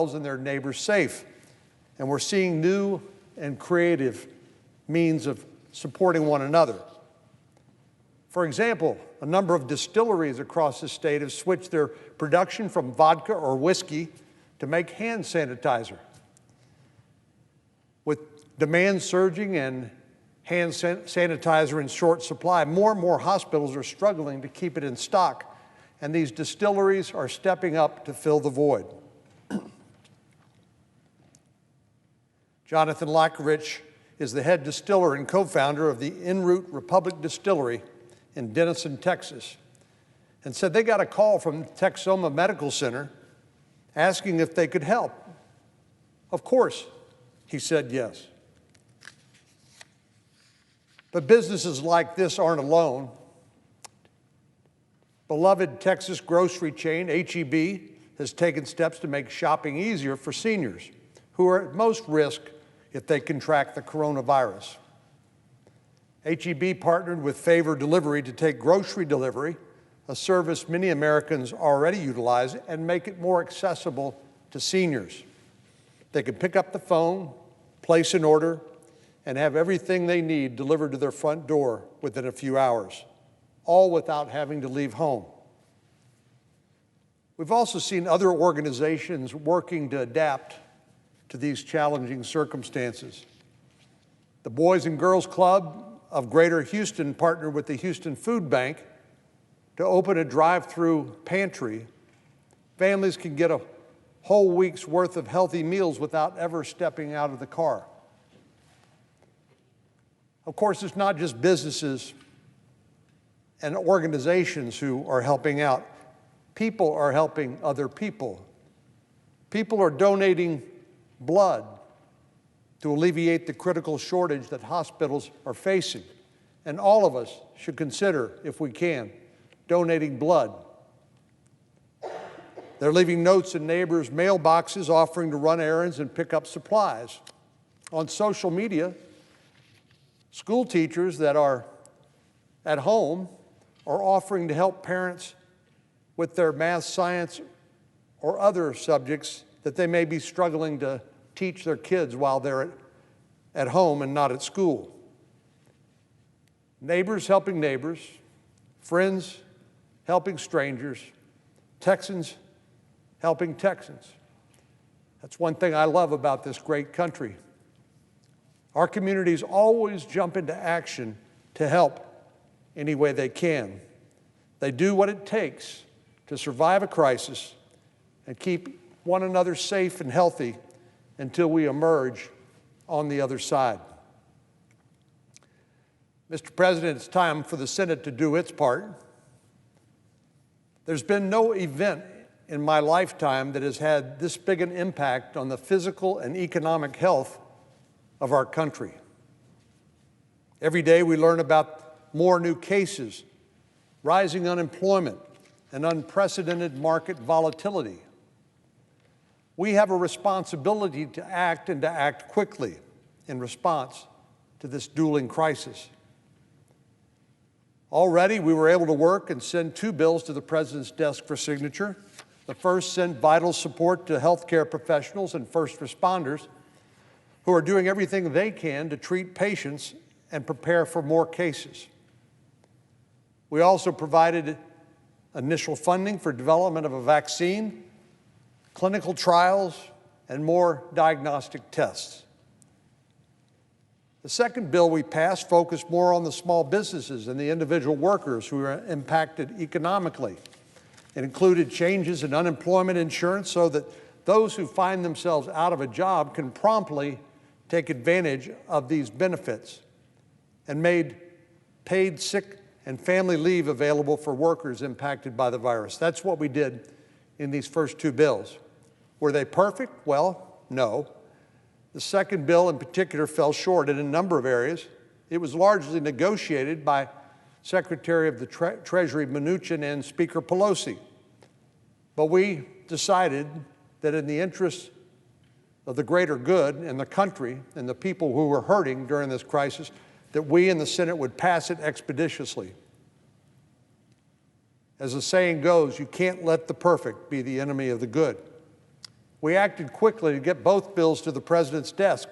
themselves and their neighbors safe. And we're seeing new and creative means of supporting one another. For example, a number of distilleries across the state have switched their production from vodka or whiskey to make hand sanitizer. With demand surging and hand sanitizer in short supply, more and more hospitals are struggling to keep it in stock, and these distilleries are stepping up to fill the void. Jonathan Lackerich is the head distiller and co-founder of the En Route Republic Distillery in Denison, Texas, and said they got a call from Texoma Medical Center asking if they could help. Of course, he said yes. But businesses like this aren't alone. Beloved Texas grocery chain, H-E-B, has taken steps to make shopping easier for seniors who are at most risk if they contract the coronavirus. H-E-B partnered with Favor Delivery to take grocery delivery, a service many Americans already utilize, and make it more accessible to seniors. They can pick up the phone, place an order, and have everything they need delivered to their front door within a few hours, all without having to leave home. We've also seen other organizations working to adapt to these challenging circumstances. The Boys and Girls Club of Greater Houston partnered with the Houston Food Bank to open a drive-through pantry. Families can get a whole week's worth of healthy meals without ever stepping out of the car. Of course, it's not just businesses and organizations who are helping out. People are helping other people. People are donating blood to alleviate the critical shortage that hospitals are facing. And all of us should consider, if we can, donating blood. They're leaving notes in neighbors' mailboxes offering to run errands and pick up supplies. On social media, school teachers that are at home are offering to help parents with their math, science, or other subjects that they may be struggling to teach their kids while they're at home and not at school. Neighbors helping neighbors, friends helping strangers, Texans helping Texans. That's one thing I love about this great country. Our communities always jump into action to help any way they can. They do what it takes to survive a crisis and keep one another safe and healthy until we emerge on the other side. Mr. President, it's time for the Senate to do its part. There's been no event in my lifetime that has had this big an impact on the physical and economic health of our country. Every day we learn about more new cases, rising unemployment, and unprecedented market volatility. We have a responsibility to act and to act quickly in response to this dueling crisis. Already, we were able to work and send 2 bills to the President's desk for signature. The first sent vital support to healthcare professionals and first responders who are doing everything they can to treat patients and prepare for more cases. We also provided initial funding for development of a vaccine, clinical trials, and more diagnostic tests. The second bill we passed focused more on the small businesses and the individual workers who are impacted economically. It included changes in unemployment insurance so that those who find themselves out of a job can promptly take advantage of these benefits, and made paid sick and family leave available for workers impacted by the virus. That's what we did in these first 2 bills. Were they perfect? Well, no. The second bill in particular fell short in a number of areas. It was largely negotiated by Secretary of the Treasury Mnuchin and Speaker Pelosi. But we decided that in the interest of the greater good and the country and the people who were hurting during this crisis, that we in the Senate would pass it expeditiously. As the saying goes, you can't let the perfect be the enemy of the good. We acted quickly to get both bills to the President's desk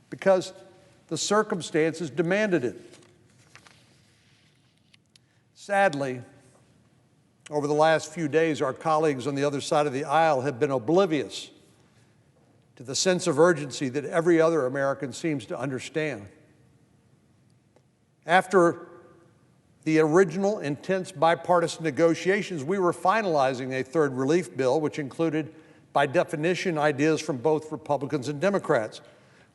because the circumstances demanded it. Sadly, over the last few days, our colleagues on the other side of the aisle have been oblivious to the sense of urgency that every other American seems to understand. After the original intense bipartisan negotiations, we were finalizing a third relief bill, which included, by definition, ideas from both Republicans and Democrats.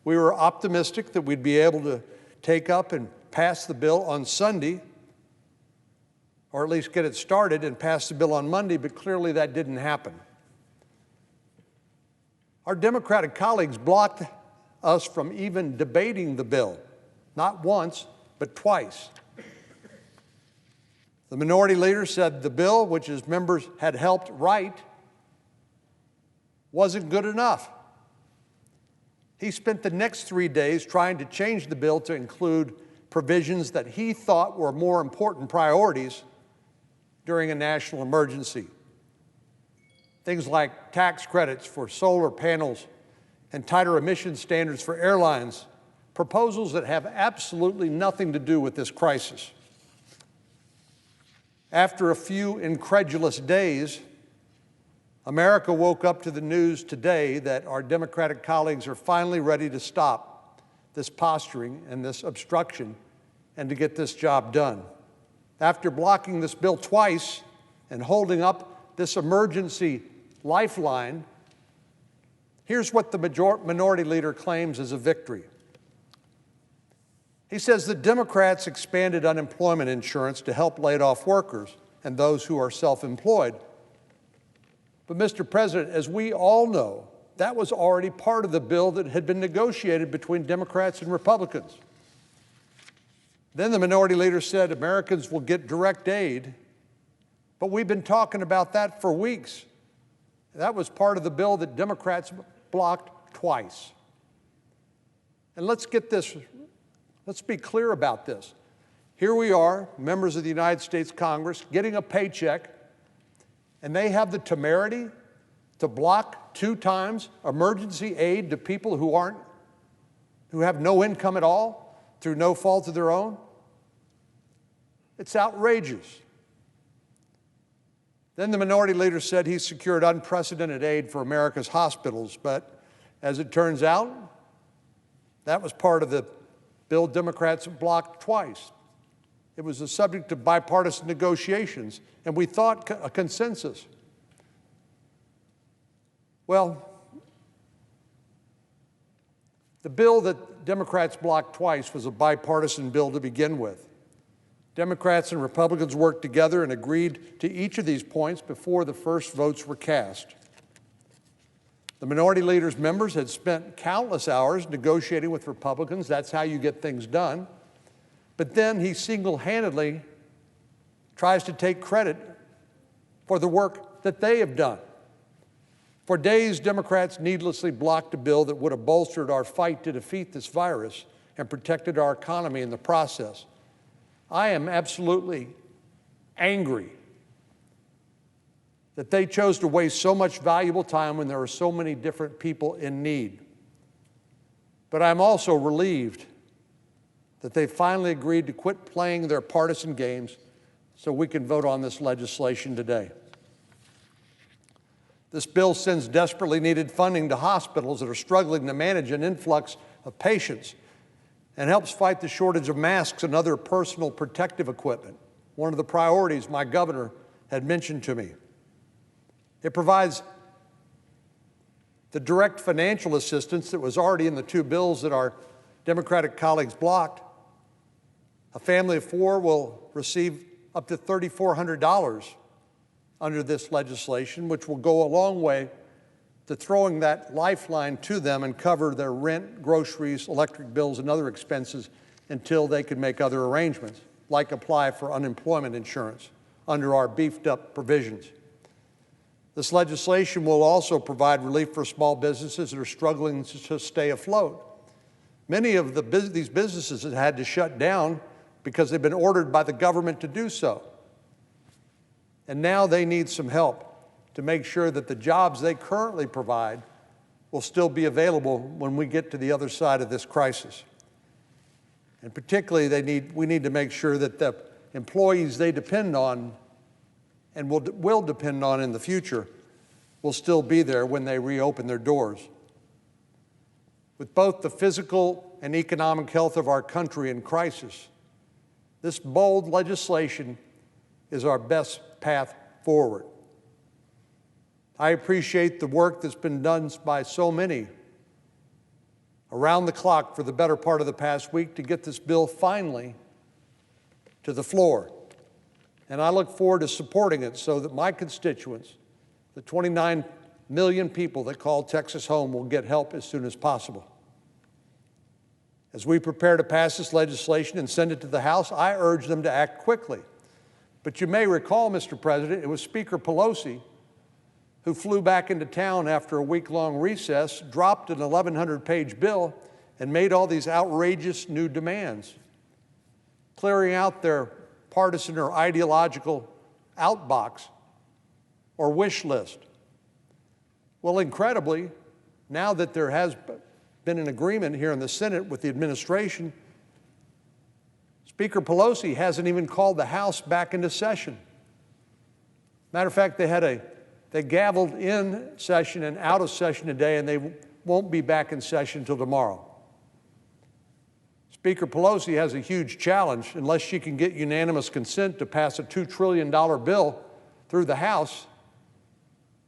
We were optimistic that we'd be able to take up and pass the bill on Sunday, or at least get it started and pass the bill on Monday, but clearly that didn't happen. Our Democratic colleagues blocked us from even debating the bill, not once, but twice. The minority leader said the bill, which his members had helped write, wasn't good enough. He spent the next 3 days trying to change the bill to include provisions that he thought were more important priorities during a national emergency. Things like tax credits for solar panels and tighter emission standards for airlines, proposals that have absolutely nothing to do with this crisis. After a few incredulous days, America woke up to the news today that our Democratic colleagues are finally ready to stop this posturing and this obstruction and to get this job done. After blocking this bill twice and holding up this emergency lifeline, here's what the minority leader claims is a victory. He says the Democrats expanded unemployment insurance to help laid-off workers and those who are self-employed. But, Mr. President, as we all know, that was already part of the bill that had been negotiated between Democrats and Republicans. Then the minority leader said Americans will get direct aid, but we've been talking about that for weeks. That was part of the bill that Democrats blocked twice. And let's be clear about this. Here we are, members of the United States Congress, getting a paycheck, and they have the temerity to block 2 times emergency aid to people who have no income at all through no fault of their own. It's outrageous. Then the minority leader said he secured unprecedented aid for America's hospitals, but as it turns out, that was part of the bill Democrats blocked twice. It was the subject of bipartisan negotiations, and we thought a consensus. Well, the bill that Democrats blocked twice was a bipartisan bill to begin with. Democrats and Republicans worked together and agreed to each of these points before the first votes were cast. The minority leader's members had spent countless hours negotiating with Republicans. That's how you get things done. But then he single-handedly tries to take credit for the work that they have done. For days, Democrats needlessly blocked a bill that would have bolstered our fight to defeat this virus and protected our economy in the process. I am absolutely angry that they chose to waste so much valuable time when there are so many different people in need. But I'm also relieved that they finally agreed to quit playing their partisan games so we can vote on this legislation today. This bill sends desperately needed funding to hospitals that are struggling to manage an influx of patients and helps fight the shortage of masks and other personal protective equipment, one of the priorities my governor had mentioned to me. It provides the direct financial assistance that was already in the 2 bills that our Democratic colleagues blocked. A family of 4 will receive up to $3,400 under this legislation, which will go a long way to throwing that lifeline to them and cover their rent, groceries, electric bills, and other expenses until they can make other arrangements, like apply for unemployment insurance under our beefed-up provisions. This legislation will also provide relief for small businesses that are struggling to stay afloat. Many of these businesses have had to shut down because they've been ordered by the government to do so. And now they need some help to make sure that the jobs they currently provide will still be available when we get to the other side of this crisis. And particularly, we need to make sure that the employees they depend on and will depend on in the future will still be there when they reopen their doors. With both the physical and economic health of our country in crisis, this bold legislation is our best path forward. I appreciate the work that's been done by so many around the clock for the better part of the past week to get this bill finally to the floor. And I look forward to supporting it so that my constituents, the 29 million people that call Texas home, will get help as soon as possible. As we prepare to pass this legislation and send it to the House, I urge them to act quickly. But you may recall, Mr. President, it was Speaker Pelosi who flew back into town after a week-long recess, dropped an 1,100-page bill, and made all these outrageous new demands, clearing out their partisan or ideological outbox or wish list. Well, incredibly, now that there has been an agreement here in the Senate with the administration, Speaker Pelosi hasn't even called the House back into session. Matter of fact, they gavelled in session and out of session today, and they won't be back in session until tomorrow. Speaker Pelosi has a huge challenge. Unless she can get unanimous consent to pass a $2 trillion bill through the House,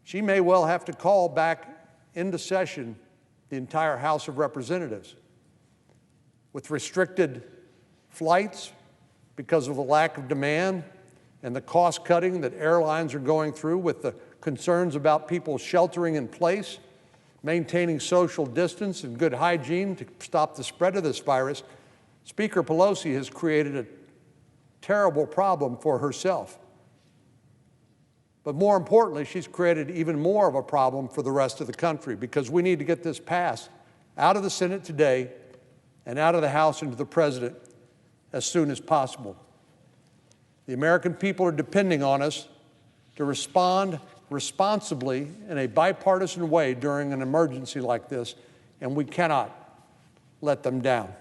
she may well have to call back into session the entire House of Representatives. With restricted flights because of the lack of demand and the cost cutting that airlines are going through, with the concerns about people sheltering in place, maintaining social distance and good hygiene to stop the spread of this virus, Speaker Pelosi has created a terrible problem for herself. But more importantly, she's created even more of a problem for the rest of the country, because we need to get this passed out of the Senate today and out of the House into the President as soon as possible. The American people are depending on us to respond responsibly in a bipartisan way during an emergency like this, and we cannot let them down.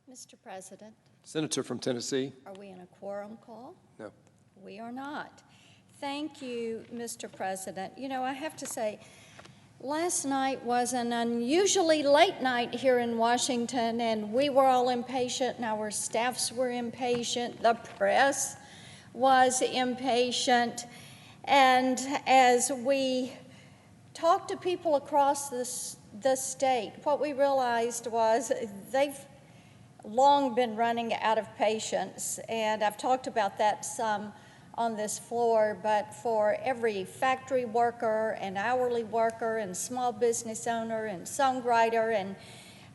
Mr. President, Senator from Tennessee. are we in a quorum call? No. We are not. Thank you, Mr. President. You know, I have to say, last night was an unusually late night here in Washington, and we were all impatient, and our staffs were impatient. The press was impatient. And as we talked to people across the state, what we realized was they've long been running out of patience. And I've talked about that some on this floor, but for every factory worker and hourly worker and small business owner and songwriter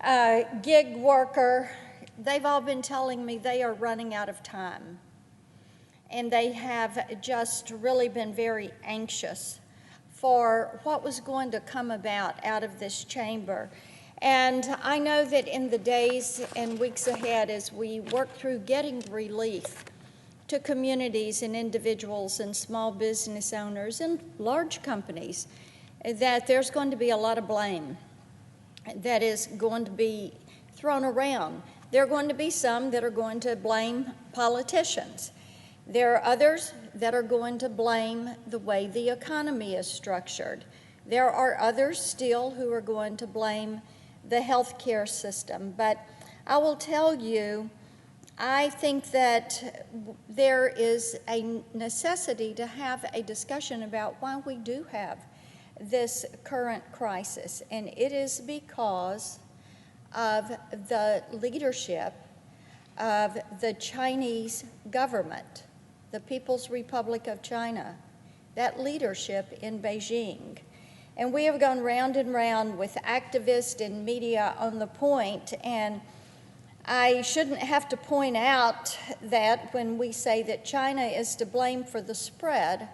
and gig worker, they've all been telling me they are running out of time. And they have just really been very anxious for what was going to come about out of this chamber. And I know that in the days and weeks ahead, as we work through getting relief to communities and individuals and small business owners and large companies, that there's going to be a lot of blame that is going to be thrown around. There are going to be some that are going to blame politicians. There are others that are going to blame the way the economy is structured. There are others still who are going to blame the healthcare system. But I will tell you, I think that there is a necessity to have a discussion about why we do have this current crisis. And it is because of the leadership of the Chinese government, the People's Republic of China, that leadership in Beijing. And we have gone round and round with activists and media on the point, and I shouldn't have to point out that when we say that China is to blame for the spread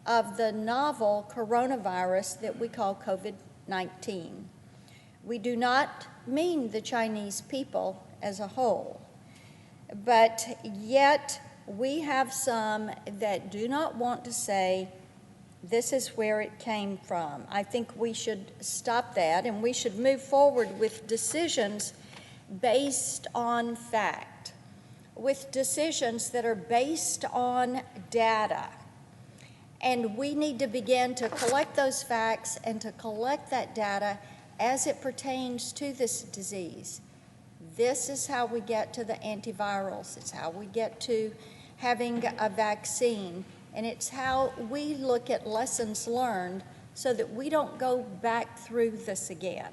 of the novel coronavirus that we call COVID-19. We do not mean the Chinese people as a whole, but yet we have some that do not want to say this is where it came from. I think we should stop that, and we should move forward with decisions based on fact, with decisions that are based on data. And we need to begin to collect those facts and to collect that data as it pertains to this disease. This is how we get to the antivirals. It's how we get to having a vaccine. And it's how we look at lessons learned so that we don't go back through this again,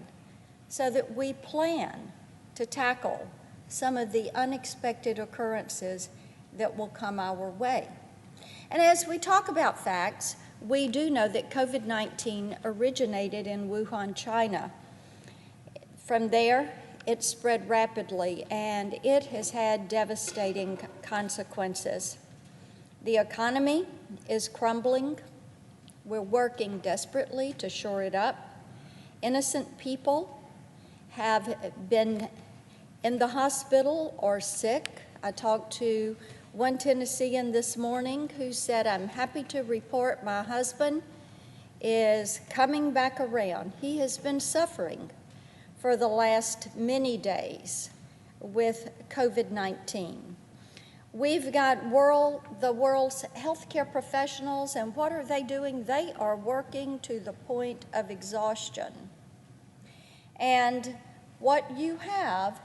so that we plan to tackle some of the unexpected occurrences that will come our way. And as we talk about facts, we do know that COVID-19 originated in Wuhan, China. From there, it spread rapidly, and it has had devastating consequences. The economy is crumbling. We're working desperately to shore it up. Innocent people have been in the hospital or sick. I talked to one Tennessean this morning who said, "I'm happy to report my husband is coming back around. He has been suffering for the last many days with COVID-19. We've got the world's healthcare professionals, and what are they doing? They are working to the point of exhaustion. And what you have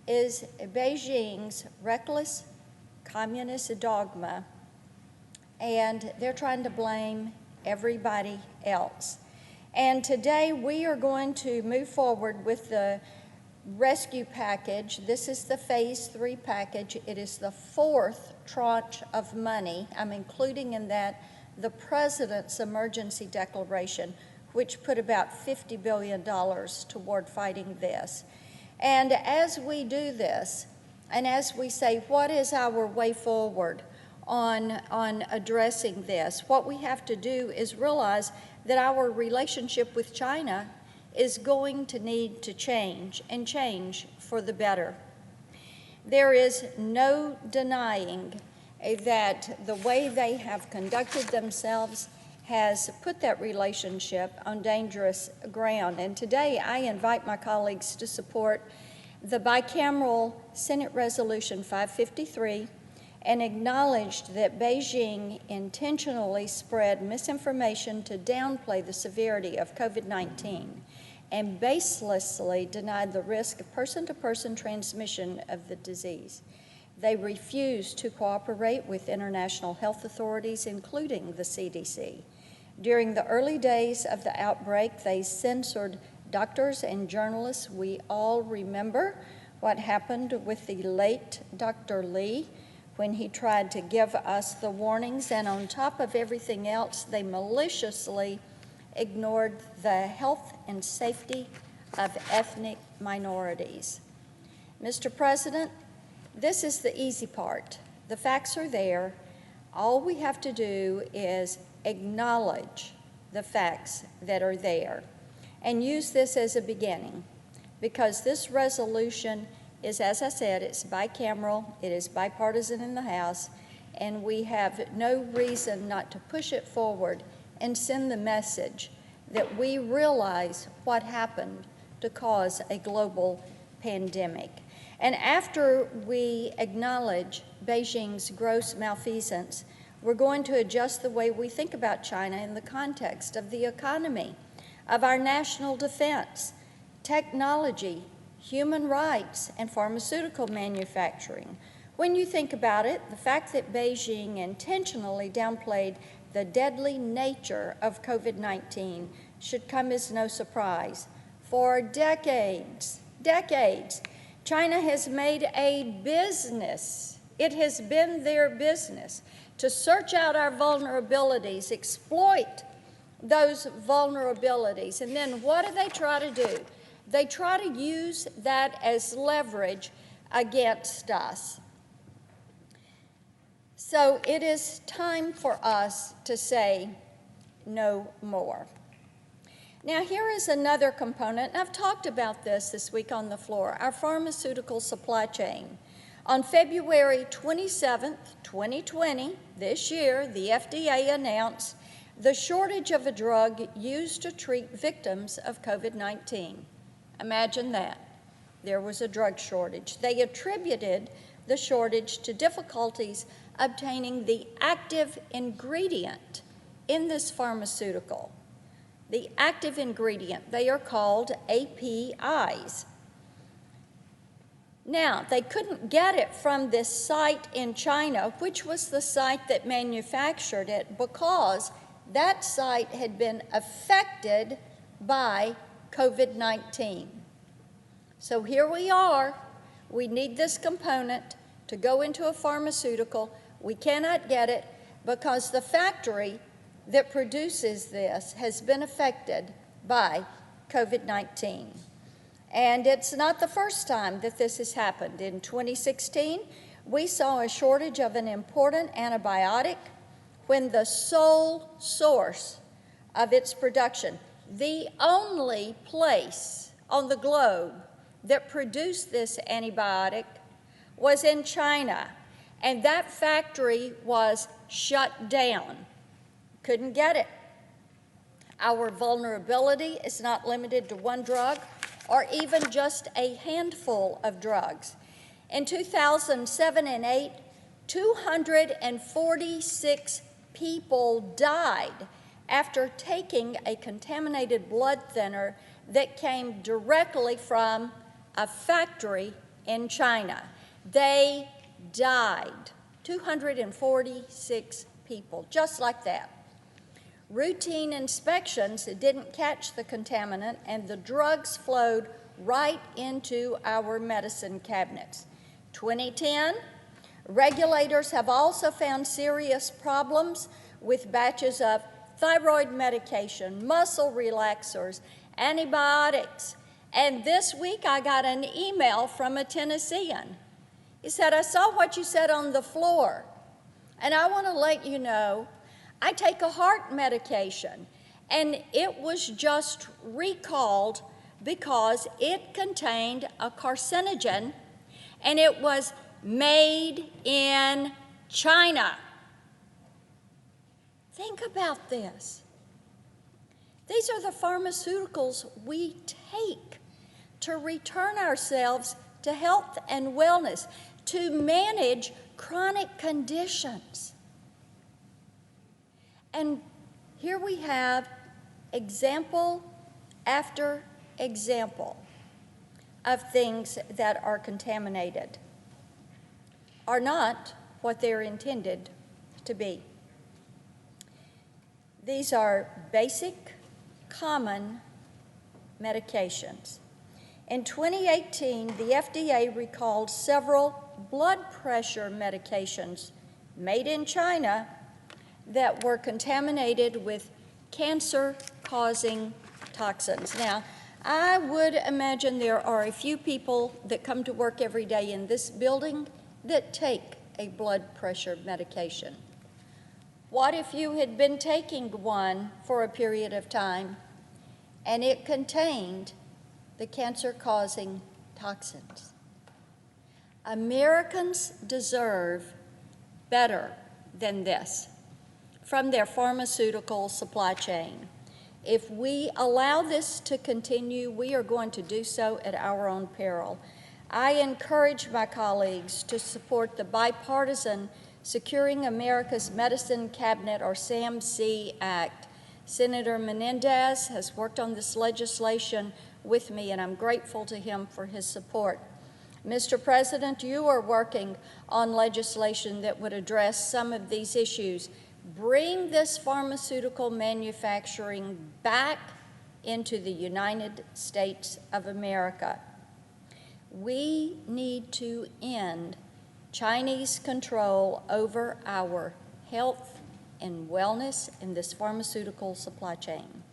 is Beijing's reckless communist dogma, and they're trying to blame everybody else. And today we are going to move forward with the rescue package. This is the phase 3 package. It is the 4th tranche of money. I'm including in that the president's emergency declaration, which put about $50 billion toward fighting this. And as we do this, and as we say, what is our way forward on addressing this, what we have to do is realize that our relationship with China is going to need to change, and change for the better. There is no denying that the way they have conducted themselves has put that relationship on dangerous ground. And today I invite my colleagues to support the bicameral Senate Resolution 553 and acknowledged that Beijing intentionally spread misinformation to downplay the severity of COVID-19 and baselessly denied the risk of person-to-person transmission of the disease. They refused to cooperate with international health authorities, including the CDC. During the early days of the outbreak, they censored doctors and journalists. We all remember what happened with the late Dr. Lee when he tried to give us the warnings, and on top of everything else, they maliciously ignored the health and safety of ethnic minorities. Mr. President, this is the easy part. The facts are there. All we have to do is acknowledge the facts that are there and use this as a beginning, because this resolution is, as I said, it's bicameral, it is bipartisan in the House, and we have no reason not to push it forward and send the message that we realize what happened to cause a global pandemic. And after we acknowledge Beijing's gross malfeasance, we're going to adjust the way we think about China in the context of the economy, of our national defense, technology, human rights, and pharmaceutical manufacturing. When you think about it, the fact that Beijing intentionally downplayed the deadly nature of COVID-19 should come as no surprise. For decades, China has made a business, it has been their business, to search out our vulnerabilities, exploit those vulnerabilities, and then what do they try to do? They try to use that as leverage against us. So it is time for us to say no more. Now here is another component, and I've talked about this week on the floor, our pharmaceutical supply chain. On February 27th, 2020, this year, the FDA announced the shortage of a drug used to treat victims of COVID-19. Imagine that. There was a drug shortage. They attributed the shortage to difficulties obtaining the active ingredient in this pharmaceutical. The active ingredient, they are called APIs. Now, they couldn't get it from this site in China, which was the site that manufactured it, because that site had been affected by COVID-19. So here we are. We need this component to go into a pharmaceutical. We cannot get it because the factory that produces this has been affected by COVID-19. And it's not the first time that this has happened. In 2016, we saw a shortage of an important antibiotic when the sole source of its production, the only place on the globe that produced this antibiotic, was in China, and that factory was shut down. Couldn't get it. Our vulnerability is not limited to one drug or even just a handful of drugs. In 2007 and 8, 246 people died after taking a contaminated blood thinner that came directly from a factory in China. They died, 246 people, just like that. Routine inspections didn't catch the contaminant, and the drugs flowed right into our medicine cabinets. 2010, regulators have also found serious problems with batches of thyroid medication, muscle relaxers, antibiotics. And this week I got an email from a Tennessean. He said, I saw what you said on the floor, and I want to let you know I take a heart medication, and it was just recalled because it contained a carcinogen, and it was made in China. Think about this. These are the pharmaceuticals we take to return ourselves to health and wellness, to manage chronic conditions. And here we have example after example of things that are contaminated, are not what they're intended to be. These are basic, common medications. In 2018, the FDA recalled several blood pressure medications made in China that were contaminated with cancer-causing toxins. Now, I would imagine there are a few people that come to work every day in this building that take a blood pressure medication. What if you had been taking one for a period of time and it contained the cancer-causing toxins? Americans deserve better than this from their pharmaceutical supply chain. If we allow this to continue, we are going to do so at our own peril. I encourage my colleagues to support the Bipartisan Securing America's Medicine Cabinet, or SAMC Act. Senator Menendez has worked on this legislation with me, and I'm grateful to him for his support. Mr. President, you are working on legislation that would address some of these issues. Bring this pharmaceutical manufacturing back into the United States of America. We need to end Chinese control over our health and wellness in this pharmaceutical supply chain.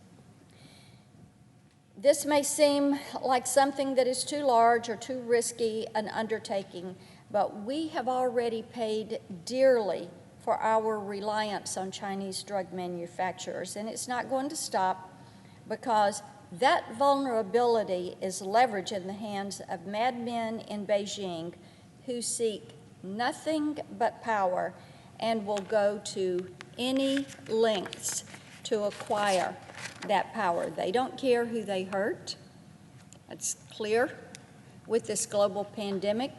This may seem like something that is too large or too risky an undertaking, but we have already paid dearly for our reliance on Chinese drug manufacturers, and it's not going to stop, because that vulnerability is leverage in the hands of madmen in Beijing who seek nothing but power and will go to any lengths to acquire that power. They don't care who they hurt. It's clear with this global pandemic.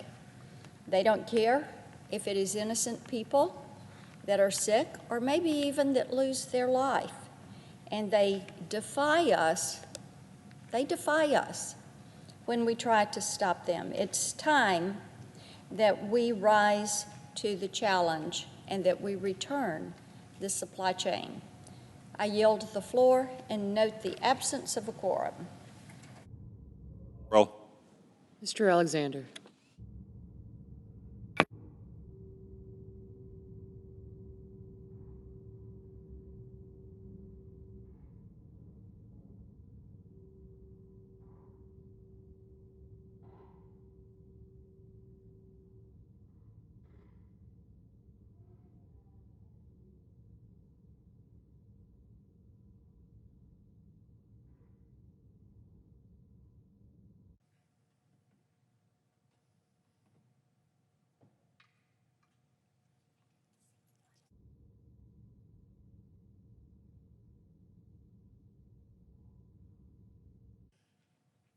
They don't care if it is innocent people that are sick or maybe even that lose their life. And they defy us. They defy us when we try to stop them. It's time that we rise to the challenge and that we return the supply chain. I yield the floor and note the absence of a quorum. Roll. Mr. Alexander.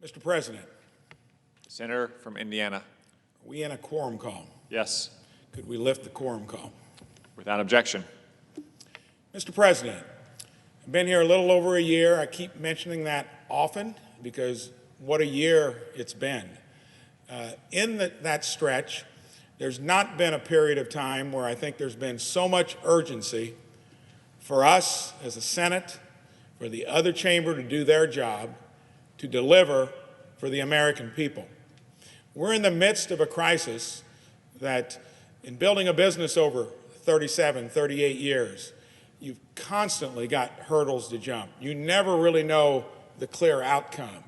Mr. President, Senator from Indiana. are we in a quorum call? Yes. Could we lift the quorum call? Without objection. Mr. President, I've been here a little over a year. I keep mentioning that often because what a year it's been. In that stretch, there's not been a period of time where I think there's been so much urgency for us as a Senate, for the other chamber to do their job, to deliver for the American people. We're in the midst of a crisis that, in building a business over 37, 38 years, you've constantly got hurdles to jump. You never really know the clear outcome.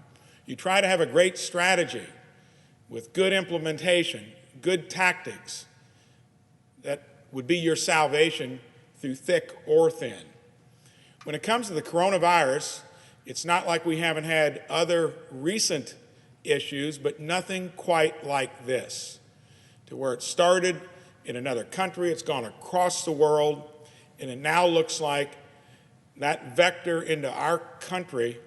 You try to have a great strategy with good implementation, good tactics that would be your salvation through thick or thin. When it comes to the coronavirus, it's not like we haven't had other recent issues, but nothing quite like this. To where it started in another country, it's gone across the world, and it now looks like that vector into our country,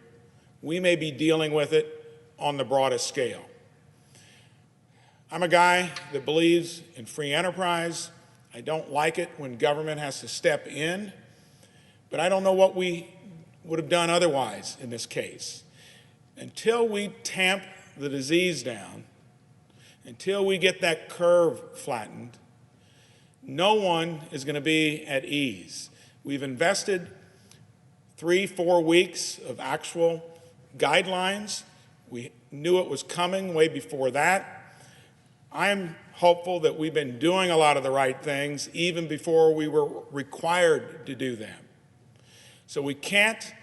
we may be dealing with it on the broadest scale. I'm a guy that believes in free enterprise. I don't like it when government has to step in, but I don't know what we would have done otherwise in this case. Until we tamp the disease down, until we get that curve flattened, no one is going to be at ease. We've invested 3-4 weeks of actual guidelines. We knew it was coming way before that. I'm hopeful that we've been doing a lot of the right things even before we were required to do them. So we can't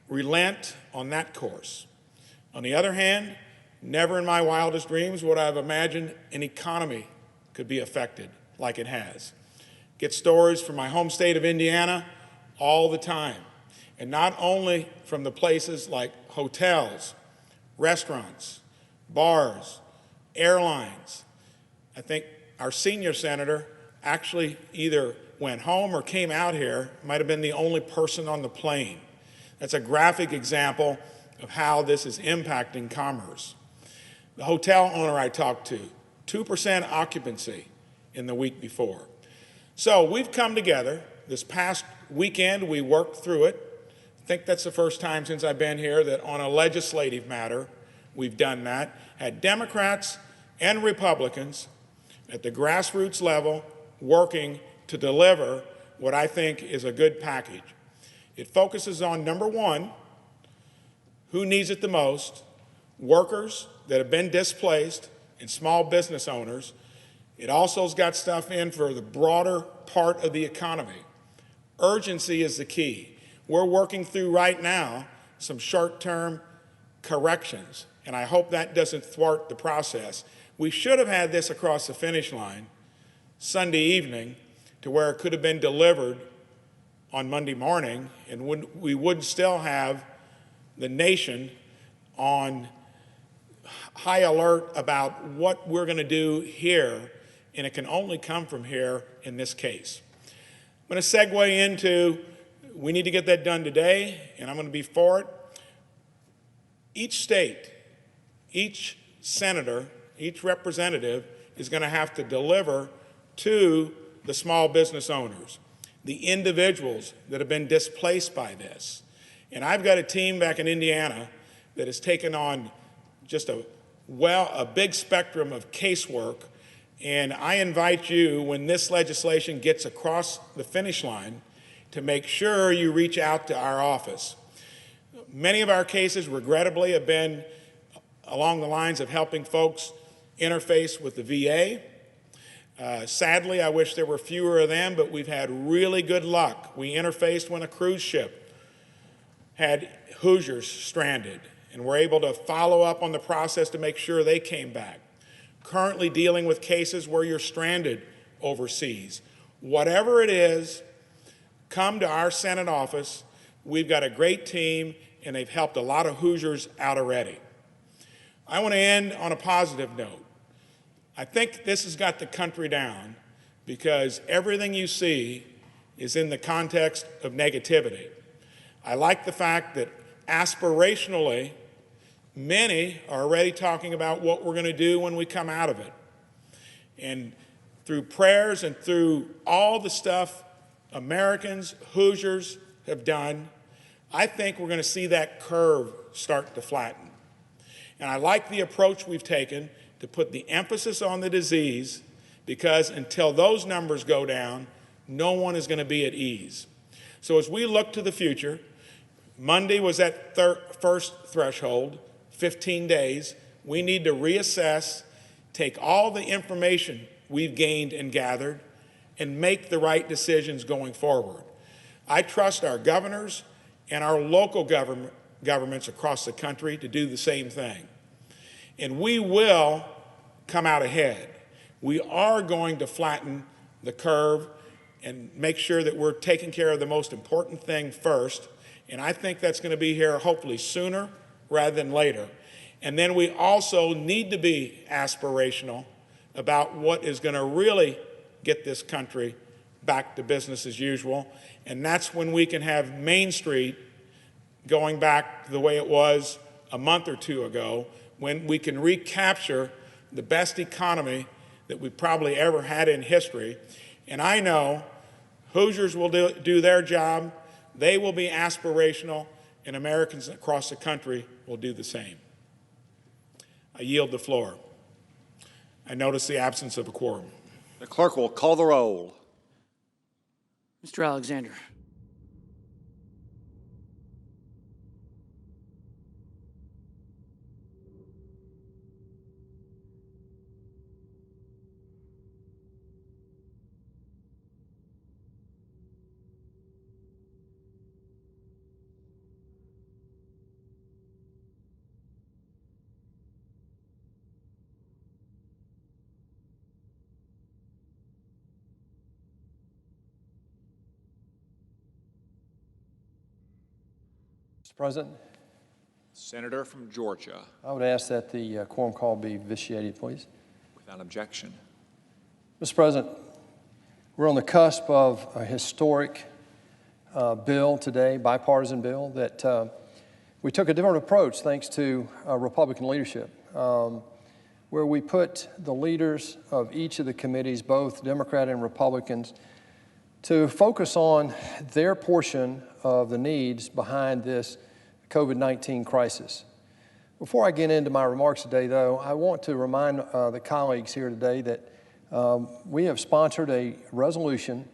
relent on that course. On the other hand, never in my wildest dreams would I have imagined an economy could be affected like it has. Get stories from my home state of Indiana all the time. And not only from the places like hotels, restaurants, bars, airlines. I think our senior senator actually either went home or came out here, might have been the only person on the plane. That's a graphic example of how this is impacting commerce. The hotel owner I talked to, 2% occupancy in the week before. So we've come together. This past weekend, we worked through it. I think that's the first time since I've been here that on a legislative matter, we've done that. Had Democrats and Republicans at the grassroots level working to deliver what I think is a good package. It focuses on, number one, who needs it the most, workers that have been displaced and small business owners. It also has got stuff in for the broader part of the economy. Urgency is the key. We're working through right now some short-term corrections, and I hope that doesn't thwart the process. We should have had this across the finish line Sunday evening to where it could have been delivered on Monday morning, and we would still have the nation on high alert about what we're going to do here, and it can only come from here in this case. I'm going to segue into, we need to get that done today, and I'm going to be for it. Each state, each senator, each representative is going to have to deliver to the small business owners, the individuals that have been displaced by this. And I've got a team back in Indiana that has taken on just a big spectrum of casework. And I invite you, when this legislation gets across the finish line, to make sure you reach out to our office. Many of our cases, regrettably, have been along the lines of helping folks interface with the VA. Sadly, I wish there were fewer of them, but we've had really good luck. We interfaced when a cruise ship had Hoosiers stranded, and we're able to follow up on the process to make sure they came back. Currently dealing with cases where you're stranded overseas. Whatever it is, come to our Senate office. We've got a great team, and they've helped a lot of Hoosiers out already. I want to end on a positive note. I think this has got the country down because everything you see is in the context of negativity. I like the fact that aspirationally, many are already talking about what we're going to do when we come out of it. And through prayers and through all the stuff Americans, Hoosiers have done, I think we're going to see that curve start to flatten. And I like the approach we've taken to put the emphasis on the disease, because until those numbers go down, no one is going to be at ease. So as we look to the future, Monday was that first threshold, 15 days. We need to reassess, take all the information we've gained and gathered, and make the right decisions going forward. I trust our governors and our local governments across the country to do the same thing. And we will come out ahead. We are going to flatten the curve and make sure that we're taking care of the most important thing first. And I think that's going to be here hopefully sooner rather than later. And then we also need to be aspirational about what is going to really get this country back to business as usual. And that's when we can have Main Street going back the way it was a month or two ago, when we can recapture the best economy that we've probably ever had in history. And I know Hoosiers will do their job, they will be aspirational, and Americans across the country will do the same. I yield the floor. I notice the absence of a quorum. The clerk will call the roll. Mr. Alexander. Mr. President, Senator from Georgia. I would ask that the quorum call be vitiated, please. Without objection. Mr. President, we're on the cusp of a historic bill today, bipartisan bill, that we took a different approach thanks to Republican leadership, where we put the leaders of each of the committees, both Democrat and Republicans, to focus on their portion of the needs behind this COVID-19 crisis. Before I get into my remarks today, though, I want to remind the colleagues here today that we have sponsored a resolution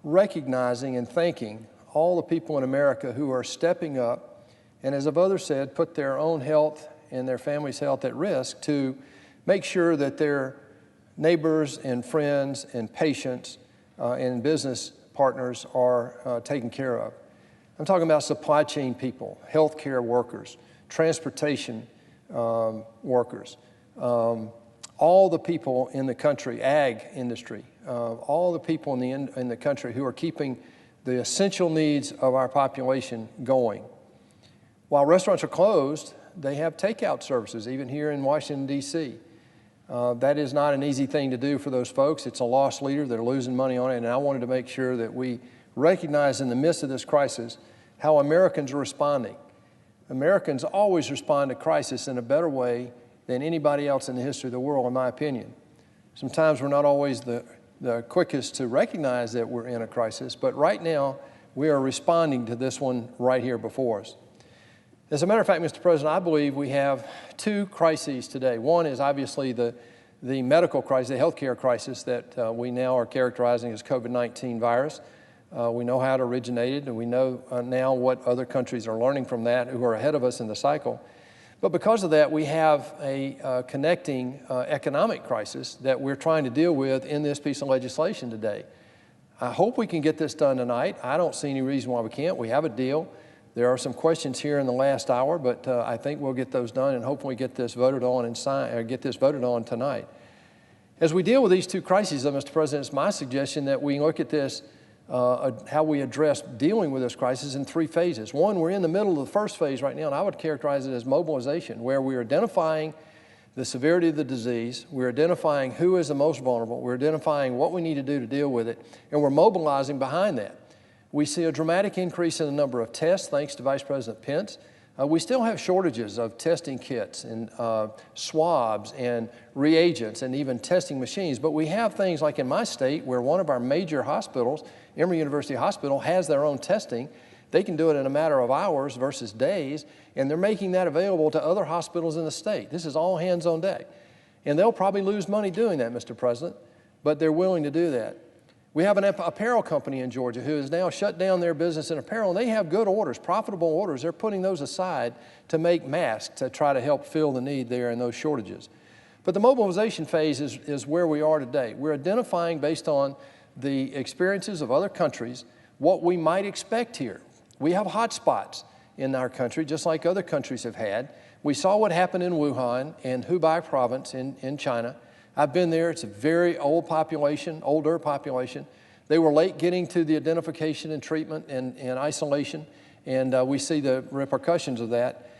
recognizing and thanking all the people in America who are stepping up and, as others said, put their own health and their family's health at risk to make sure that their neighbors and friends and patients and business partners are taken care of. I'm talking about supply chain people, healthcare workers, transportation workers, all the people in the country, ag industry, all the people in the country who are keeping the essential needs of our population going. While restaurants are closed, they have takeout services, even here in Washington, D.C. That is not an easy thing to do for those folks. It's a lost leader. They're losing money on it. And I wanted to make sure that we recognize in the midst of this crisis how Americans are responding. Americans always respond to crisis in a better way than anybody else in the history of the world, in my opinion. Sometimes we're not always the quickest to recognize that we're in a crisis, but right now we are responding to this one right here before us. As a matter of fact, Mr. President, I believe we have two crises today. One is obviously the medical crisis, the healthcare crisis that we now are characterizing as COVID-19 virus. We know how it originated, and we know now what other countries are learning from that who are ahead of us in the cycle. But because of that, we have a connecting economic crisis that we're trying to deal with in this piece of legislation today. I hope we can get this done tonight. I don't see any reason why we can't. We have a deal. There are some questions here in the last hour, but I think we'll get those done and hopefully get this voted on and get this voted on tonight. As we deal with these two crises, though, Mr. President, it's my suggestion that we look at this, how we address dealing with this crisis in three phases. One, we're in the middle of the first phase right now, and I would characterize it as mobilization, where we're identifying the severity of the disease, we're identifying who is the most vulnerable, we're identifying what we need to do to deal with it, and we're mobilizing behind that. We see a dramatic increase in the number of tests, thanks to Vice President Pence. We still have shortages of testing kits and swabs and reagents and even testing machines, but we have things like in my state where one of our major hospitals, Emory University Hospital, has their own testing. They can do it in a matter of hours versus days, and they're making that available to other hospitals in the state. This is all hands on deck. And they'll probably lose money doing that, Mr. President, but they're willing to do that. We have an apparel company in Georgia who has now shut down their business in apparel, and they have good orders, profitable orders. They're putting those aside to make masks to try to help fill the need there in those shortages. But the mobilization phase is where we are today. We're identifying, based on the experiences of other countries, what we might expect here. We have hot spots in our country, just like other countries have had. We saw what happened in Wuhan and Hubei province in China. I've been there. It's a very old population, older population. They were late getting to the identification and treatment and isolation, and we see the repercussions of that.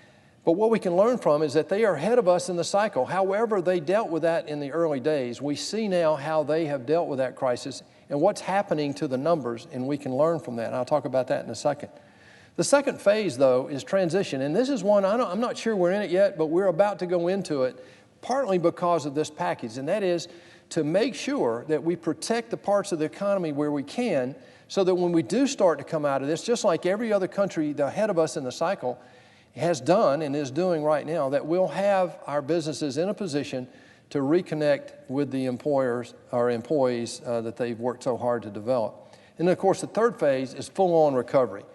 But what we can learn from is that they are ahead of us in the cycle. However they dealt with that in the early days, we see now how they have dealt with that crisis and what's happening to the numbers, and we can learn from that. And I'll talk about that in a second. The second phase, though, is transition, and this is one I'm not sure we're in it yet, but we're about to go into it. partly because of this package, and that is to make sure that we protect the parts of the economy where we can, so that when we do start to come out of this, just like every other country ahead of us in the cycle has done and is doing right now, that we'll have our businesses in a position to reconnect with the employers or employees that they've worked so hard to develop. And then, of course, the third phase is full-on recovery.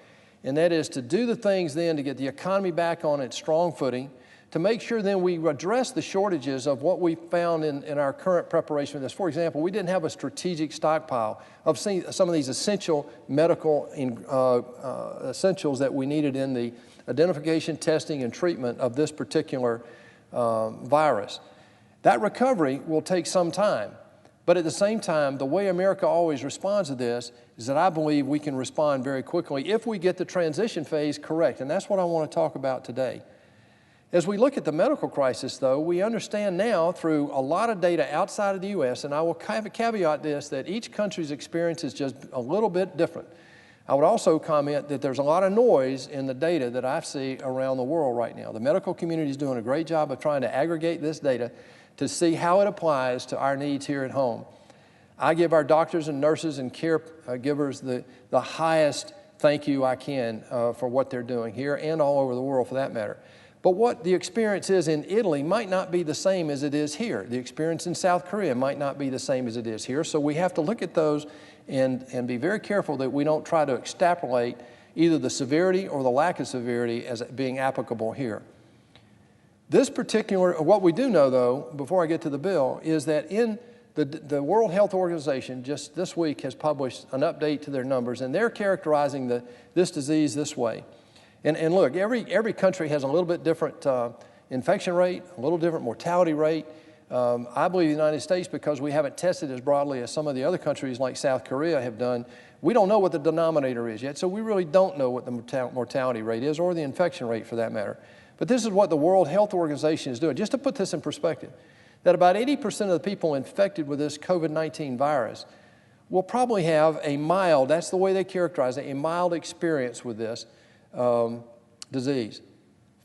And that is to do the things then to get the economy back on its strong footing, to make sure then we address the shortages of what we found in our current preparation for this. For example, we didn't have a strategic stockpile of some of these essential medical essentials that we needed in the identification, testing, and treatment of this particular virus. That recovery will take some time. But at the same time, the way America always responds to this is that I believe we can respond very quickly if we get the transition phase correct. And that's what I want to talk about today. As we look at the medical crisis, though, we understand now through a lot of data outside of the U.S., and I will caveat this, that each country's experience is just a little bit different. I would also comment that there's a lot of noise in the data that I see around the world right now. The medical community is doing a great job of trying to aggregate this data to see how it applies to our needs here at home. I give our doctors and nurses and caregivers the highest thank you I can for what they're doing here and all over the world for that matter. But what the experience is in Italy might not be the same as it is here. The experience in South Korea might not be the same as it is here. So we have to look at those and be very careful that we don't try to extrapolate either the severity or the lack of severity as being applicable here. This particular, what we do know though, before I get to the bill, is that in the World Health Organization just this week has published an update to their numbers, and they're characterizing this disease this way. And look, every country has a little bit different infection rate, a little different mortality rate. I believe the United States, because we haven't tested as broadly as some of the other countries like South Korea have done, we don't know what the denominator is yet, so we really don't know what the mortality rate is or the infection rate for that matter. But this is what the World Health Organization is doing. Just to put this in perspective, that about 80% of the people infected with this COVID-19 virus will probably have a mild, that's the way they characterize it, a mild experience with this disease.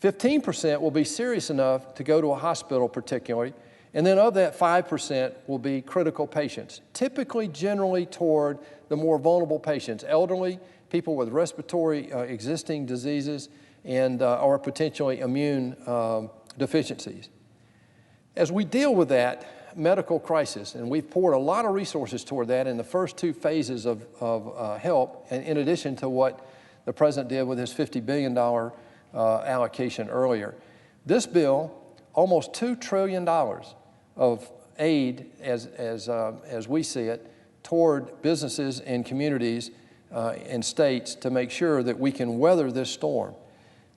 15% will be serious enough to go to a hospital particularly, and then of that 5% will be critical patients, typically generally toward the more vulnerable patients, elderly, people with respiratory existing diseases, and or potentially immune deficiencies. As we deal with that medical crisis, and we've poured a lot of resources toward that in the first two phases of help, and in addition to what the President did with his $50 billion allocation earlier. This bill, almost $2 trillion of aid as we see it toward businesses and communities and states to make sure that we can weather this storm.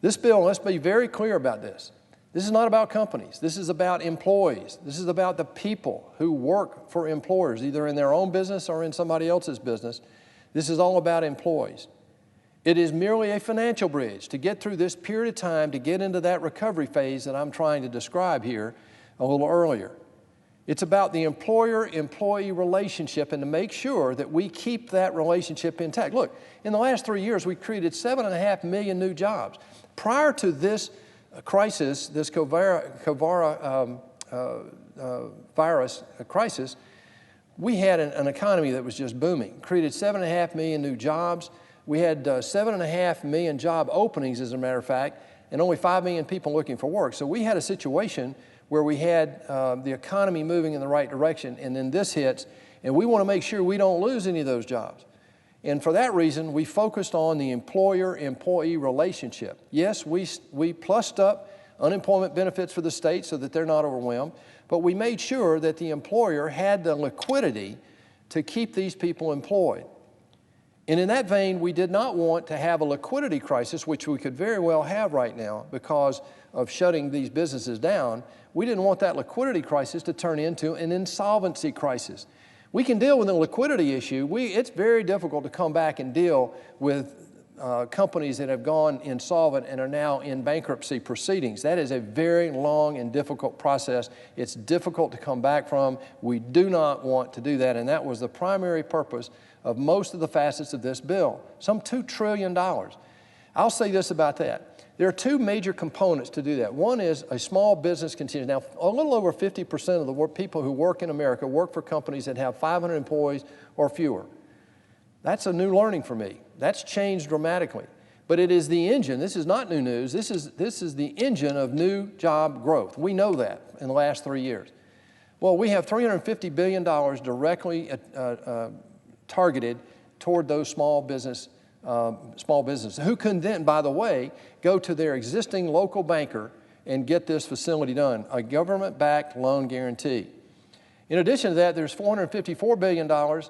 This bill, let's be very clear about this. This is not about companies. This is about employees. This is about the people who work for employers, either in their own business or in somebody else's business. This is all about employees. It is merely a financial bridge to get through this period of time to get into that recovery phase that I'm trying to describe here a little earlier. It's about the employer-employee relationship and to make sure that we keep that relationship intact. Look, in the last 3 years, we created 7.5 million new jobs. Prior to this crisis, this Cova virus crisis, we had an economy that was just booming, created 7.5 million new jobs. We had 7.5 million job openings, as a matter of fact, and only 5 million people looking for work. So we had a situation where we had the economy moving in the right direction, and then this hits, and we want to make sure we don't lose any of those jobs. And for that reason, we focused on the employer-employee relationship. Yes, we plussed up unemployment benefits for the state so that they're not overwhelmed, but we made sure that the employer had the liquidity to keep these people employed. And in that vein, we did not want to have a liquidity crisis, which we could very well have right now because of shutting these businesses down. We didn't want that liquidity crisis to turn into an insolvency crisis. We can deal with the liquidity issue. It's very difficult to come back and deal with companies that have gone insolvent and are now in bankruptcy proceedings. That is a very long and difficult process. It's difficult to come back from. We do not want to do that, and that was the primary purpose of most of the facets of this bill, some $2 trillion. I'll say this about that. There are two major components to do that. One is a small business continues. Now, a little over 50% of the people who work in America work for companies that have 500 employees or fewer. That's a new learning for me. That's changed dramatically. But it is the engine. This is not new news. This is the engine of new job growth. We know that in the last 3 years. Well, we have $350 billion directly targeted toward those small businesses, who can then, by the way, go to their existing local banker and get this facility done, a government-backed loan guarantee. In addition to that, there's $454 billion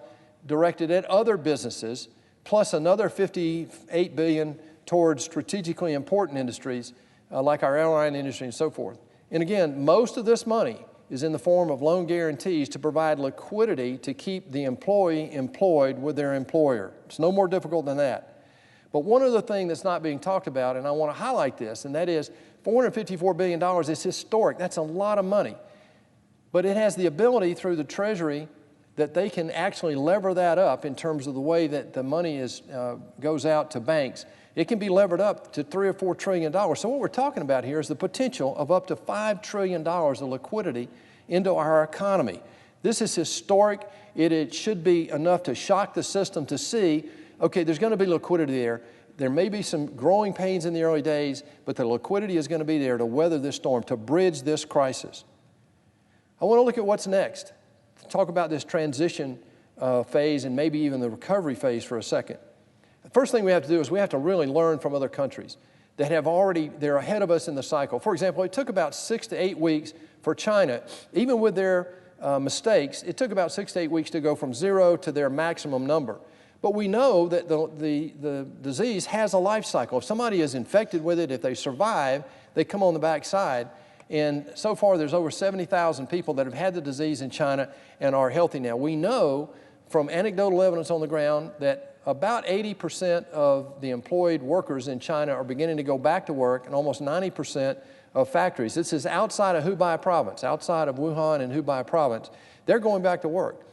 directed at other businesses, plus another $58 billion towards strategically important industries like our airline industry and so forth. And again, most of this money is in the form of loan guarantees to provide liquidity to keep the employee employed with their employer. It's no more difficult than that. But one other thing that's not being talked about, and I want to highlight this, and that is $454 billion is historic. That's a lot of money. But it has the ability through the Treasury that they can actually lever that up in terms of the way that the money goes out to banks. It can be levered up to $3 or $4 trillion. So what we're talking about here is the potential of up to $5 trillion of liquidity into our economy. This is historic. It should be enough to shock the system to see, okay, there's going to be liquidity there. There may be some growing pains in the early days, but the liquidity is going to be there to weather this storm, to bridge this crisis. I want to look at what's next. Talk about this transition phase and maybe even the recovery phase for a second. The first thing we have to do is we have to really learn from other countries that they're ahead of us in the cycle. For example, it took about 6 to 8 weeks for China, even with their mistakes, it took about 6 to 8 weeks to go from 0 to their maximum number. But we know that the disease has a life cycle. If somebody is infected with it, if they survive, they come on the backside. And so far, there's over 70,000 people that have had the disease in China and are healthy now. We know from anecdotal evidence on the ground that about 80% of the employed workers in China are beginning to go back to work, and almost 90% of factories. This is outside of Hubei province, outside of Wuhan and Hubei province. They're going back to work.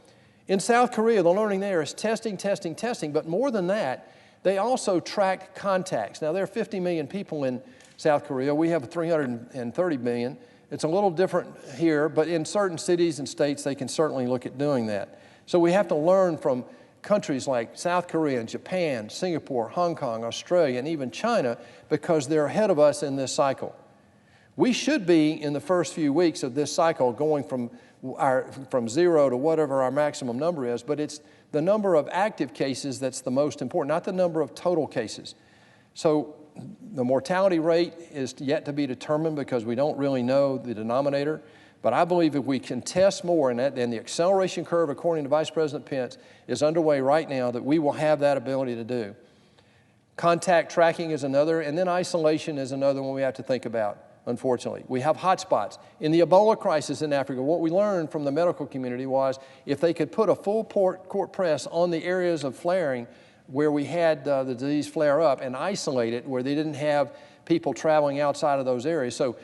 In South Korea, the learning there is testing, testing, testing, but more than that, they also track contacts. Now, there are 50 million people in South Korea. We have 330 million. It's a little different here, but in certain cities and states, they can certainly look at doing that. So we have to learn from countries like South Korea and Japan, Singapore, Hong Kong, Australia, and even China, because they're ahead of us in this cycle. We should be in the first few weeks of this cycle going from 0 to whatever our maximum number is, but it's the number of active cases that's the most important, not the number of total cases. So the mortality rate is yet to be determined because we don't really know the denominator. But I believe if we can test more, and the acceleration curve, according to Vice President Pence, is underway right now, that we will have that ability to do. Contact tracking is another, and then isolation is another one we have to think about, unfortunately. We have hotspots. In the Ebola crisis in Africa, what we learned from the medical community was if they could put a full court press on the areas of flaring where we had the disease flare up and isolate it where they didn't have people traveling outside of those areas. So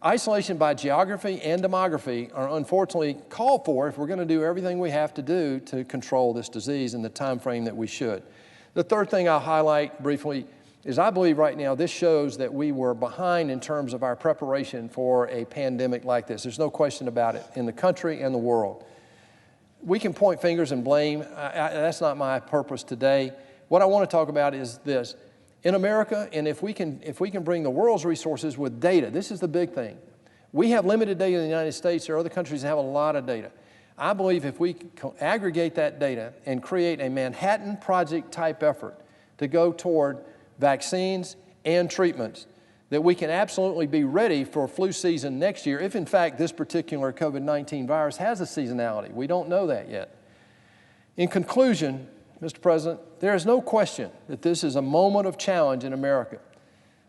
isolation by geography and demography are unfortunately called for if we're going to do everything we have to do to control this disease in the time frame that we should. The third thing I'll highlight briefly is I believe right now this shows that we were behind in terms of our preparation for a pandemic like this. There's no question about it in the country and the world. We can point fingers and blame. That's not my purpose today. What I want to talk about is this. In America, and if we can bring the world's resources with data, this is the big thing. We have limited data in the United States. There are other countries that have a lot of data. I believe if we aggregate that data and create a Manhattan Project type effort to go toward vaccines and treatments, that we can absolutely be ready for flu season next year if in fact this particular COVID-19 virus has a seasonality. We don't know that yet. In conclusion, Mr. President, there is no question that this is a moment of challenge in America.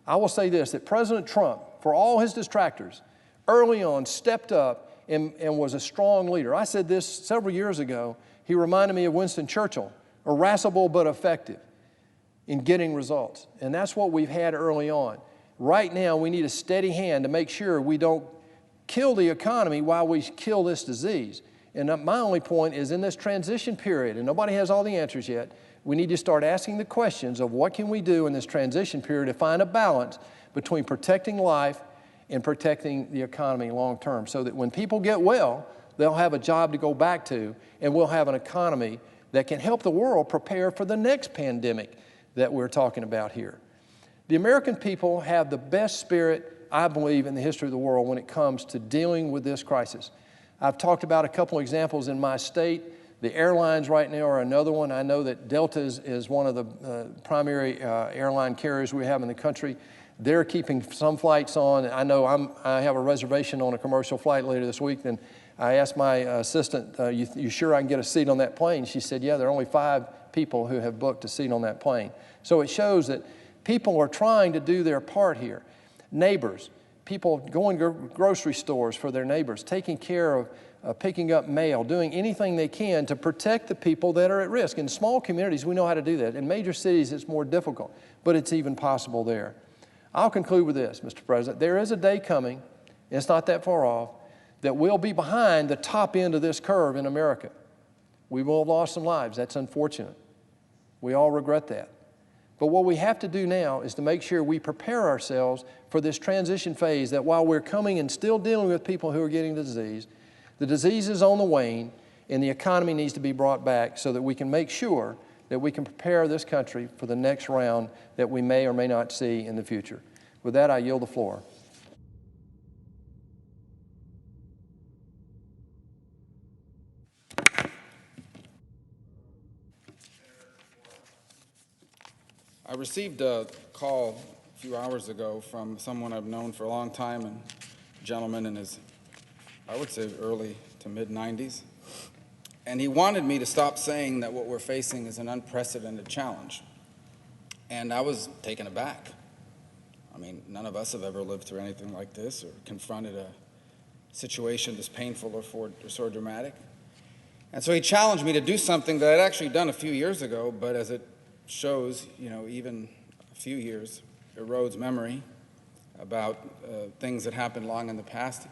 I will say this, that President Trump, for all his detractors, early on stepped up and was a strong leader. I said this several years ago. He reminded me of Winston Churchill, irascible but effective in getting results. And that's what we've had early on. Right now, we need a steady hand to make sure we don't kill the economy while we kill this disease. And my only point is in this transition period, and nobody has all the answers yet, we need to start asking the questions of what can we do in this transition period to find a balance between protecting life and protecting the economy long term, so that when people get well, they'll have a job to go back to, and we'll have an economy that can help the world prepare for the next pandemic that we're talking about here. The American people have the best spirit, I believe, in the history of the world when it comes to dealing with this crisis. I've talked about a couple examples in my state. The airlines right now are another one. I know that Delta is one of the primary airline carriers we have in the country. They're keeping some flights on. I know I have a reservation on a commercial flight later this week. Then I asked my assistant, you sure I can get a seat on that plane? She said, yeah, there are only 5 people who have booked a seat on that plane. So it shows that people are trying to do their part here. Neighbors, people going to grocery stores for their neighbors, taking care of picking up mail, doing anything they can to protect the people that are at risk. In small communities, we know how to do that. In major cities, it's more difficult, but it's even possible there. I'll conclude with this, Mr. President. There is a day coming, and it's not that far off, that we'll be behind the top end of this curve in America. We will have lost some lives. That's unfortunate. We all regret that. But what we have to do now is to make sure we prepare ourselves for this transition phase, that while we're coming and still dealing with people who are getting the disease is on the wane, and the economy needs to be brought back so that we can make sure that we can prepare this country for the next round that we may or may not see in the future. With that, I yield the floor. I received a call a few hours ago from someone I've known for a long time, and a gentleman in his, I would say, early to mid-90s. And he wanted me to stop saying that what we're facing is an unprecedented challenge. And I was taken aback. I mean, none of us have ever lived through anything like this or confronted a situation this painful or so dramatic. And so he challenged me to do something that I'd actually done a few years ago, but as it shows, even a few years erodes memory about things that happened long in the past.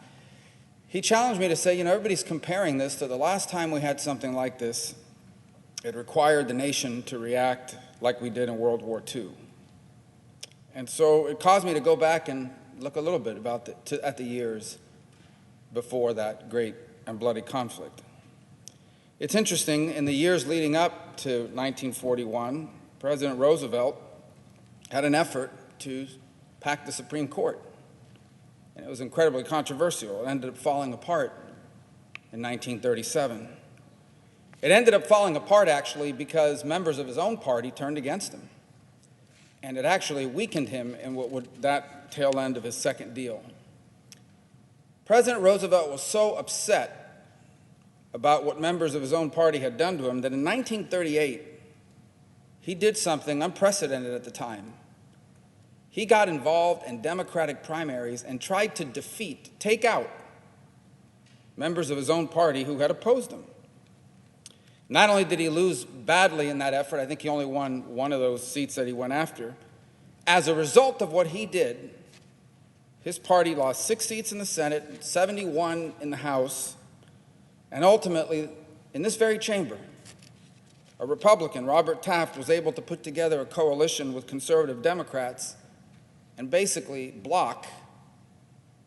He challenged me to say, everybody's comparing this to the last time we had something like this. It required the nation to react like we did in World War II. And so it caused me to go back and look a little bit at the years before that great and bloody conflict. It's interesting, in the years leading up to 1941, President Roosevelt had an effort to pack the Supreme Court. And it was incredibly controversial. It ended up falling apart in 1937. It ended up falling apart, actually, because members of his own party turned against him. And it actually weakened him in that tail end of his second deal. President Roosevelt was so upset about what members of his own party had done to him that in 1938, he did something unprecedented at the time. He got involved in Democratic primaries and tried to take out members of his own party who had opposed him. Not only did he lose badly in that effort, I think he only won one of those seats that he went after. As a result of what he did, his party lost 6 seats in the Senate, 71 in the House, and ultimately, in this very chamber, a Republican, Robert Taft, was able to put together a coalition with conservative Democrats and basically block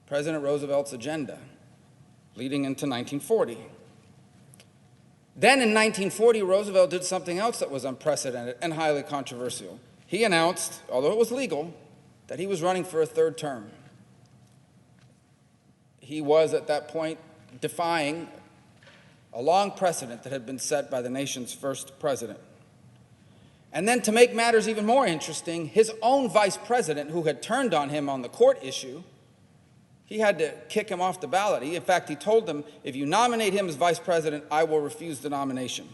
President Roosevelt's agenda leading into 1940. Then in 1940, Roosevelt did something else that was unprecedented and highly controversial. He announced, although it was legal, that he was running for a third term. He was, at that point, defying a long precedent that had been set by the nation's first president. And then, to make matters even more interesting, his own vice president, who had turned on him on the court issue, he had to kick him off the ballot. In fact, he told them, if you nominate him as vice president, I will refuse the nomination.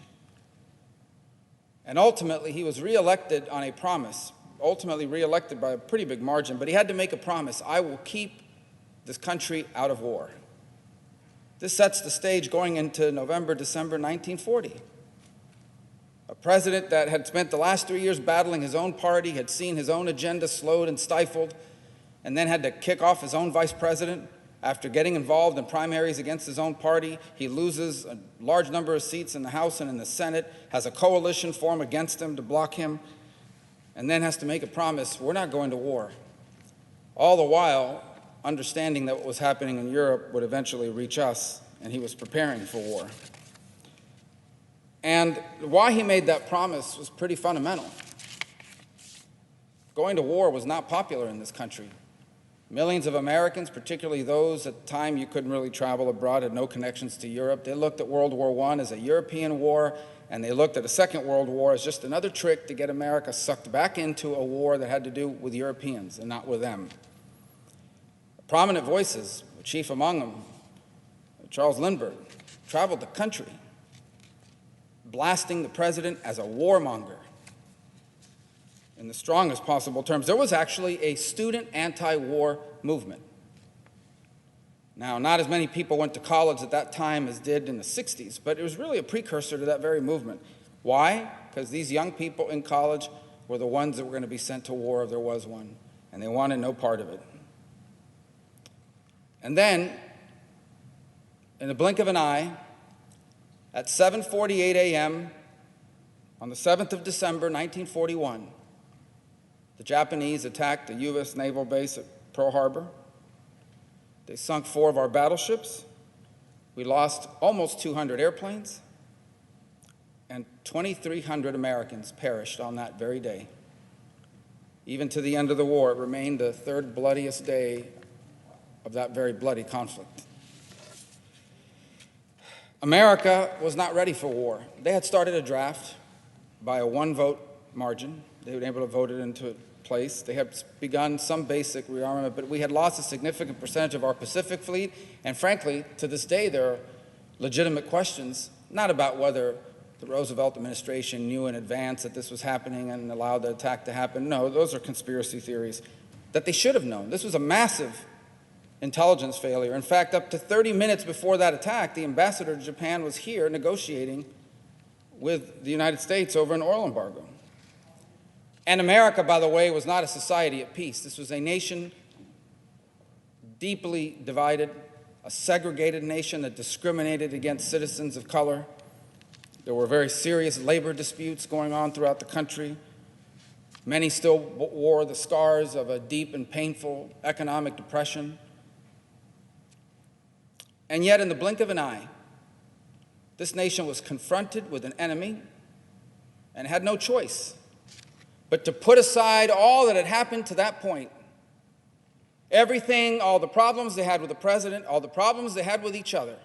And ultimately, he was reelected on a promise, ultimately reelected by a pretty big margin, but he had to make a promise: I will keep this country out of war. This sets the stage going into November, December 1940. A president that had spent the last 3 years battling his own party, had seen his own agenda slowed and stifled, and then had to kick off his own vice president, After getting involved in primaries against his own party, he loses a large number of seats in the House and in the Senate, has a coalition form against him to block him, and then has to make a promise, we're not going to war. All the while, understanding that what was happening in Europe would eventually reach us, and he was preparing for war. And why he made that promise was pretty fundamental. Going to war was not popular in this country. Millions of Americans, particularly those at the time you couldn't really travel abroad, had no connections to Europe. They looked at World War I as a European war, and they looked at a Second World War as just another trick to get America sucked back into a war that had to do with Europeans and not with them. Prominent voices, chief among them, Charles Lindbergh, traveled the country, blasting the president as a warmonger in the strongest possible terms. There was actually a student anti-war movement. Now, not as many people went to college at that time as did in the 60s, but it was really a precursor to that very movement. Why? Because these young people in college were the ones that were going to be sent to war if there was one, and they wanted no part of it. And then, in the blink of an eye, at 7:48 a.m. on the 7th of December, 1941, the Japanese attacked the U.S. naval base at Pearl Harbor. They sunk 4 of our battleships. We lost almost 200 airplanes, and 2,300 Americans perished on that very day. Even to the end of the war, it remained the 3rd bloodiest day of that very bloody conflict. America was not ready for war. They had started a draft by a 1-vote margin. They were able to vote it into place. They had begun some basic rearmament, but we had lost a significant percentage of our Pacific fleet, and frankly, to this day, there are legitimate questions, not about whether the Roosevelt administration knew in advance that this was happening and allowed the attack to happen. No, those are conspiracy theories that they should have known. This was a massive intelligence failure. In fact, up to 30 minutes before that attack, the ambassador to Japan was here negotiating with the United States over an oil embargo. And America, by the way, was not a society at peace. This was a nation deeply divided, a segregated nation that discriminated against citizens of color. There were very serious labor disputes going on throughout the country. Many still wore the scars of a deep and painful economic depression. And yet, in the blink of an eye, this nation was confronted with an enemy and had no choice but to put aside all that had happened to that point. Everything, all the problems they had with the president, all the problems they had with each other,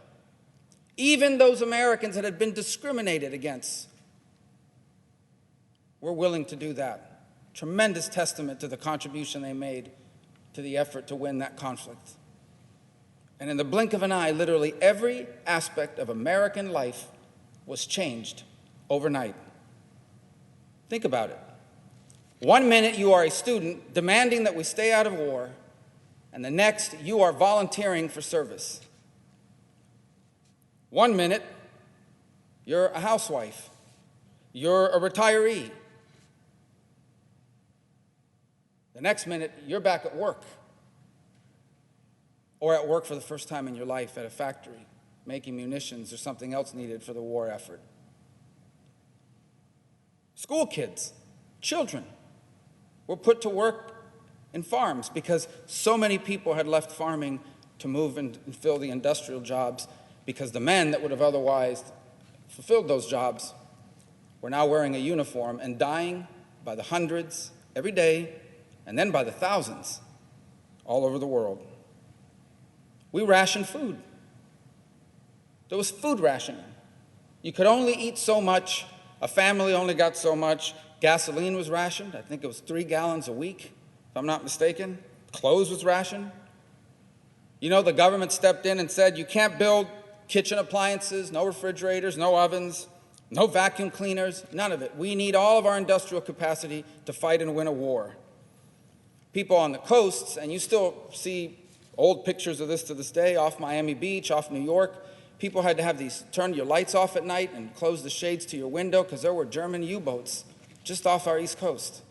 even those Americans that had been discriminated against, were willing to do that. Tremendous testament to the contribution they made to the effort to win that conflict. And in the blink of an eye, literally every aspect of American life was changed overnight. Think about it. 1 minute you are a student demanding that we stay out of war, and the next you are volunteering for service. 1 minute you're a housewife, you're a retiree. The next minute you're back at work, or at work for the first time in your life at a factory, making munitions or something else needed for the war effort. School kids, children, were put to work in farms because so many people had left farming to move and fill the industrial jobs, because the men that would have otherwise fulfilled those jobs were now wearing a uniform and dying by the hundreds every day, and then by the thousands all over the world. We rationed food. There was food rationing. You could only eat so much. A family only got so much. Gasoline was rationed. I think it was 3 gallons a week, if I'm not mistaken. Clothes was rationed. You know, the government stepped in and said, you can't build kitchen appliances, no refrigerators, no ovens, no vacuum cleaners, none of it. We need all of our industrial capacity to fight and win a war. People on the coasts, and you still see old pictures of this to this day, off Miami Beach, off New York, people had to have these, turn your lights off at night and close the shades to your window because there were German U-boats just off our East Coast.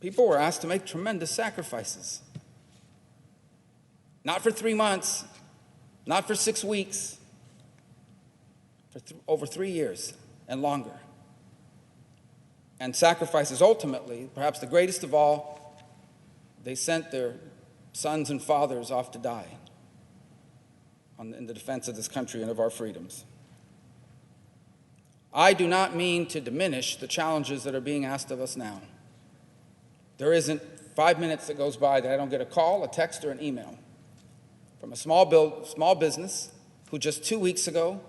People were asked to make tremendous sacrifices. Not for 3 months, not for 6 weeks, for over 3 years and longer. And sacrifices ultimately, perhaps the greatest of all, they sent their sons and fathers off to die in the defense of this country and of our freedoms. I do not mean to diminish the challenges that are being asked of us now. There isn't 5 minutes that goes by that I don't get a call, a text, or an email from a small business who just 2 weeks ago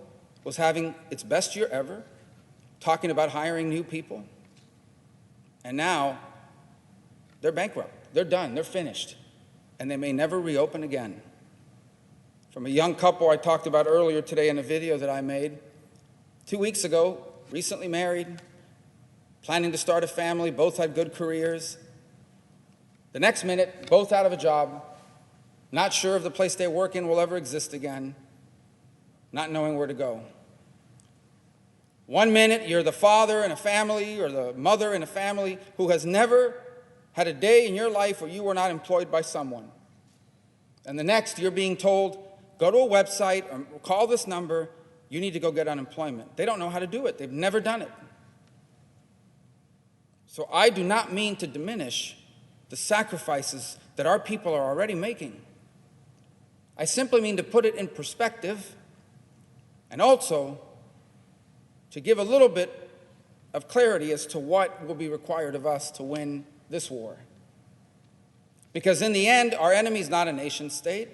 was having its best year ever, talking about hiring new people, and now they're bankrupt. They're done. They're finished. And they may never reopen again. From a young couple I talked about earlier today in a video that I made, 2 weeks ago, recently married, planning to start a family, both had good careers. The next minute, both out of a job, not sure if the place they work in will ever exist again, not knowing where to go. 1 minute, you're the father in a family or the mother in a family who has never had a day in your life where you were not employed by someone. And the next, you're being told, go to a website or call this number, you need to go get unemployment. They don't know how to do it. They've never done it. So I do not mean to diminish the sacrifices that our people are already making. I simply mean to put it in perspective and also to give a little bit of clarity as to what will be required of us to win this war. Because in the end, our enemy is not a nation state.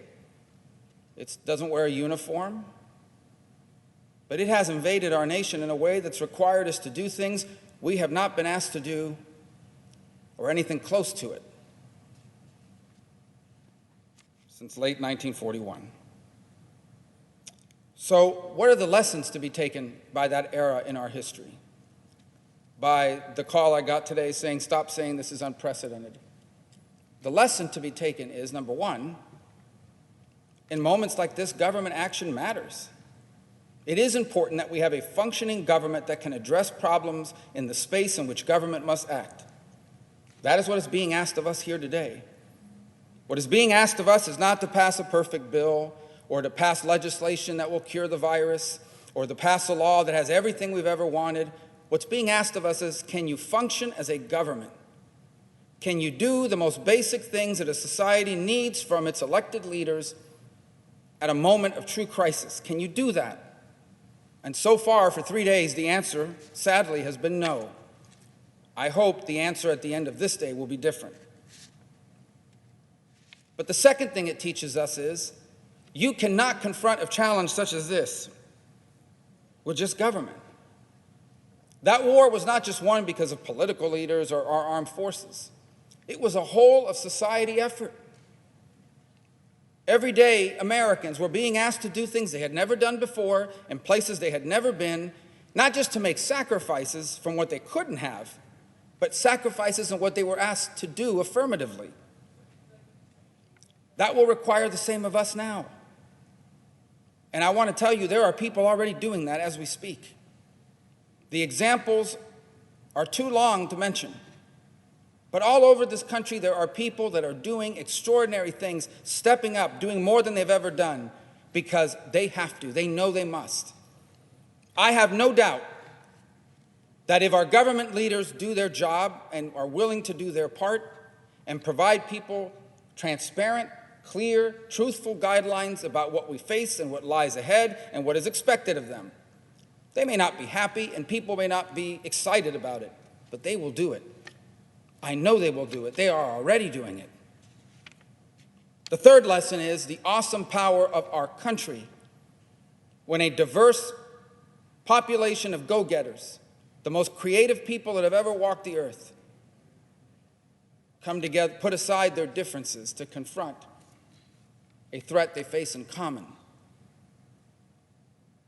It doesn't wear a uniform. But it has invaded our nation in a way that's required us to do things we have not been asked to do or anything close to it since late 1941. So what are the lessons to be taken by that era in our history? By the call I got today saying, stop saying this is unprecedented. The lesson to be taken is, number one, in moments like this, government action matters. It is important that we have a functioning government that can address problems in the space in which government must act. That is what is being asked of us here today. What is being asked of us is not to pass a perfect bill or to pass legislation that will cure the virus or to pass a law that has everything we've ever wanted. What's being asked of us is, can you function as a government? Can you do the most basic things that a society needs from its elected leaders at a moment of true crisis? Can you do that? And so far, for 3 days, the answer, sadly, has been no. I hope the answer at the end of this day will be different. But the second thing it teaches us is, you cannot confront a challenge such as this with just government. That war was not just won because of political leaders or our armed forces. It was a whole of society effort. Every day, Americans were being asked to do things they had never done before in places they had never been, not just to make sacrifices from what they couldn't have, but sacrifices in what they were asked to do affirmatively. That will require the same of us now. And I want to tell you, there are people already doing that as we speak. The examples are too long to mention. But all over this country, there are people that are doing extraordinary things, stepping up, doing more than they've ever done, because they have to. They know they must. I have no doubt that if our government leaders do their job and are willing to do their part and provide people transparent, clear, truthful guidelines about what we face and what lies ahead and what is expected of them, they may not be happy and people may not be excited about it, but they will do it. I know they will do it. They are already doing it. The third lesson is the awesome power of our country when a diverse population of go-getters, the most creative people that have ever walked the earth, come together, put aside their differences to confront a threat they face in common.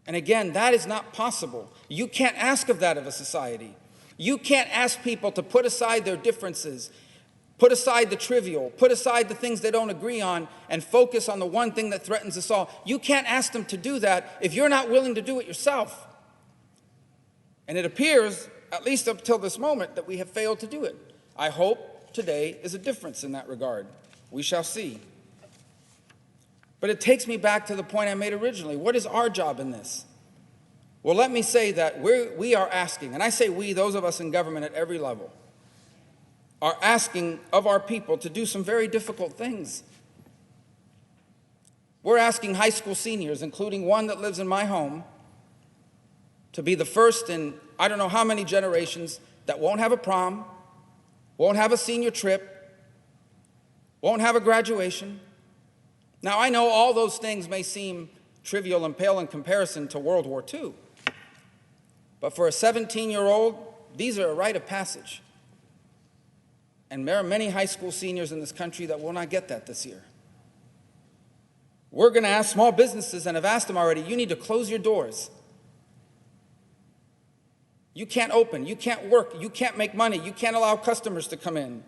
And again, that is not possible. You can't ask of that of a society. You can't ask people to put aside their differences, put aside the trivial, put aside the things they don't agree on, and focus on the one thing that threatens us all. You can't ask them to do that if you're not willing to do it yourself. And it appears, at least up till this moment, that we have failed to do it. I hope today is a difference in that regard. We shall see. But it takes me back to the point I made originally. What is our job in this? Well, let me say that we are asking, and I say we, those of us in government at every level, are asking of our people to do some very difficult things. We're asking high school seniors, including one that lives in my home, to be the first in I don't know how many generations that won't have a prom, won't have a senior trip, won't have a graduation. Now, I know all those things may seem trivial and pale in comparison to World War II, but for a 17-year-old, these are a rite of passage. And there are many high school seniors in this country that will not get that this year. We're going to ask small businesses, and have asked them already, you need to close your doors. You can't open, you can't work, you can't make money, you can't allow customers to come in.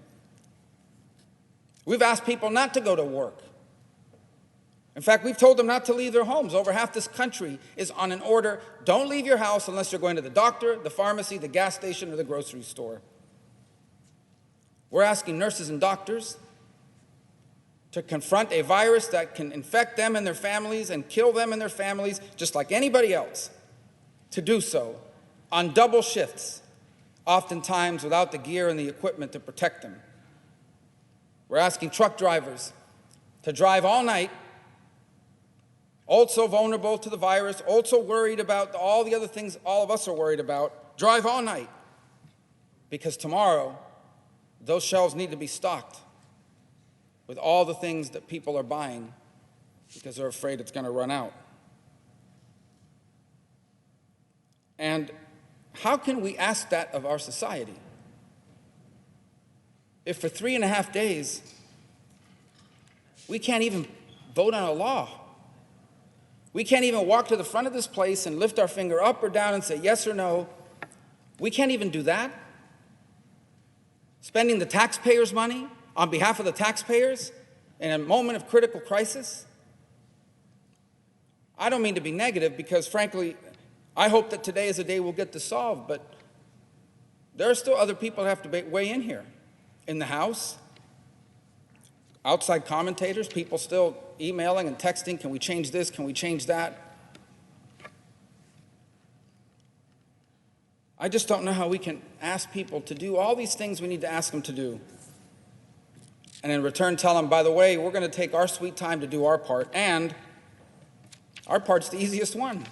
We've asked people not to go to work. In fact, we've told them not to leave their homes. Over half this country is on an order, don't leave your house unless you're going to the doctor, the pharmacy, the gas station, or the grocery store. We're asking nurses and doctors to confront a virus that can infect them and their families and kill them and their families, just like anybody else, to do so on double shifts, oftentimes without the gear and the equipment to protect them. We're asking truck drivers to drive all night, also vulnerable to the virus, also worried about all the other things all of us are worried about, drive all night, because tomorrow those shelves need to be stocked with all the things that people are buying because they're afraid it's going to run out. And how can we ask that of our society if for 3.5 days we can't even vote on a law? We can't even walk to the front of this place and lift our finger up or down and say yes or no. We can't even do that. Spending the taxpayers' money on behalf of the taxpayers in a moment of critical crisis? I don't mean to be negative because, frankly, I hope that today is a day we'll get this solved, but there are still other people that have to weigh in here. In the House, outside commentators, people still emailing and texting, can we change this, can we change that? I just don't know how we can ask people to do all these things we need to ask them to do, and in return tell them, by the way, we're going to take our sweet time to do our part, and our part's the easiest one.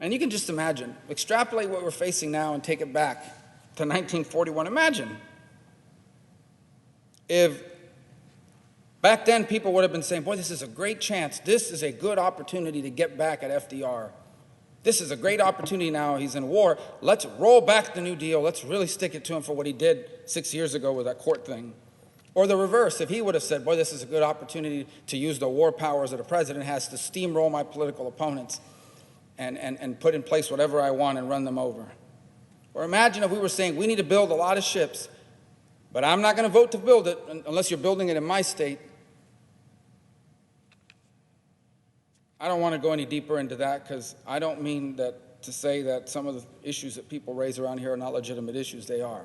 And you can just imagine, extrapolate what we're facing now and take it back to 1941. Imagine if back then people would have been saying, boy, this is a great chance. This is a good opportunity to get back at FDR. This is a great opportunity now. He's in war. Let's roll back the New Deal. Let's really stick it to him for what he did 6 years ago with that court thing. Or the reverse, if he would have said, boy, this is a good opportunity to use the war powers that a president has to steamroll my political opponents and put in place whatever I want and run them over. Or imagine if we were saying, we need to build a lot of ships, but I'm not going to vote to build it unless you're building it in my state. I don't want to go any deeper into that because I don't mean that to say that some of the issues that people raise around here are not legitimate issues. They are.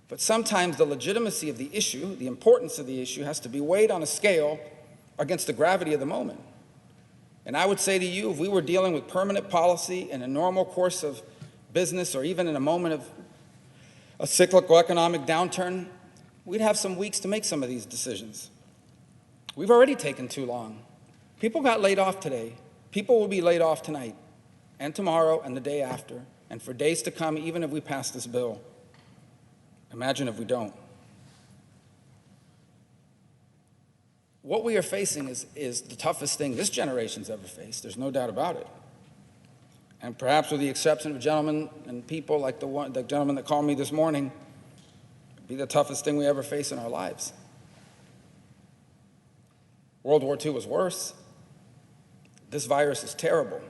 But sometimes the legitimacy of the issue, the importance of the issue, has to be weighed on a scale against the gravity of the moment. And I would say to you, if we were dealing with permanent policy in a normal course of business or even in a moment of a cyclical economic downturn, we'd have some weeks to make some of these decisions. We've already taken too long. People got laid off today. People will be laid off tonight and tomorrow and the day after and for days to come, even if we pass this bill. Imagine if we don't. What we are facing is the toughest thing this generation's ever faced. There's no doubt about it. And perhaps with the exception of gentlemen and people like the gentleman that called me this morning, it'd be the toughest thing we ever face in our lives. World War II was worse. This virus is terrible.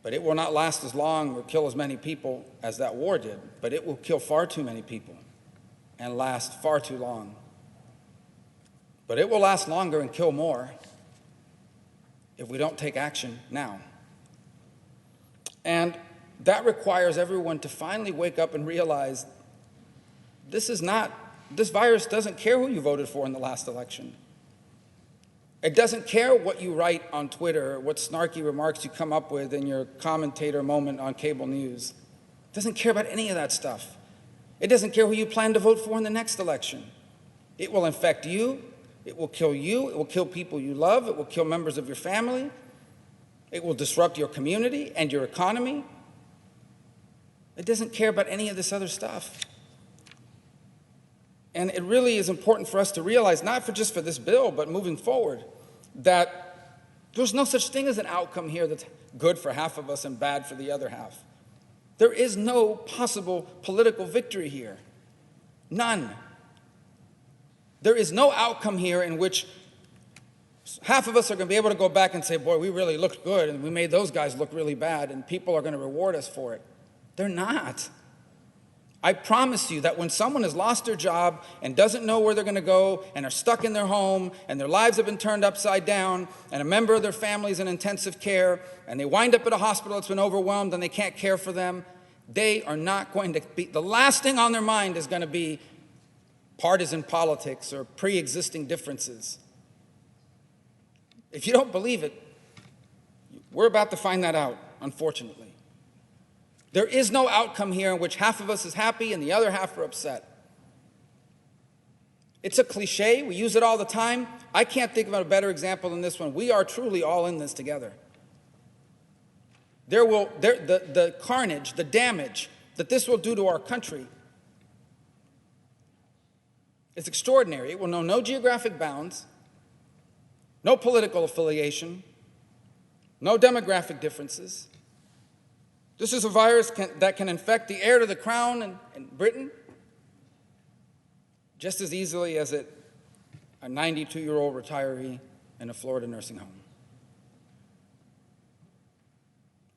But it will not last as long or kill as many people as that war did. But it will kill far too many people and last far too long. But it will last longer and kill more if we don't take action now. And that requires everyone to finally wake up and realize this is not This virus doesn't care who you voted for in the last election. It doesn't care what you write on Twitter, what snarky remarks you come up with in your commentator moment on cable news. It doesn't care about any of that stuff. It doesn't care who you plan to vote for in the next election. It will infect you. It will kill you. It will kill people you love. It will kill members of your family. It will disrupt your community and your economy. It doesn't care about any of this other stuff. And it really is important for us to realize, not just for this bill, but moving forward, that there's no such thing as an outcome here that's good for half of us and bad for the other half. There is no possible political victory here. None. There is no outcome here in which half of us are going to be able to go back and say, boy, we really looked good and we made those guys look really bad and people are going to reward us for it. They're not. I promise you that when someone has lost their job and doesn't know where they're going to go and are stuck in their home and their lives have been turned upside down and a member of their family is in intensive care and they wind up at a hospital that's been overwhelmed and they can't care for them, they are not going to be, the last thing on their mind is going to be partisan politics or pre-existing differences. If you don't believe it, we're about to find that out, unfortunately. There is no outcome here in which half of us is happy and the other half are upset. It's a cliche. We use it all the time. I can't think of a better example than this one. We are truly all in this together. The carnage, the damage that this will do to our country is extraordinary. It will know no geographic bounds, no political affiliation, no demographic differences. This is a virus that can infect the heir to the crown in Britain just as easily as a 92-year-old retiree in a Florida nursing home.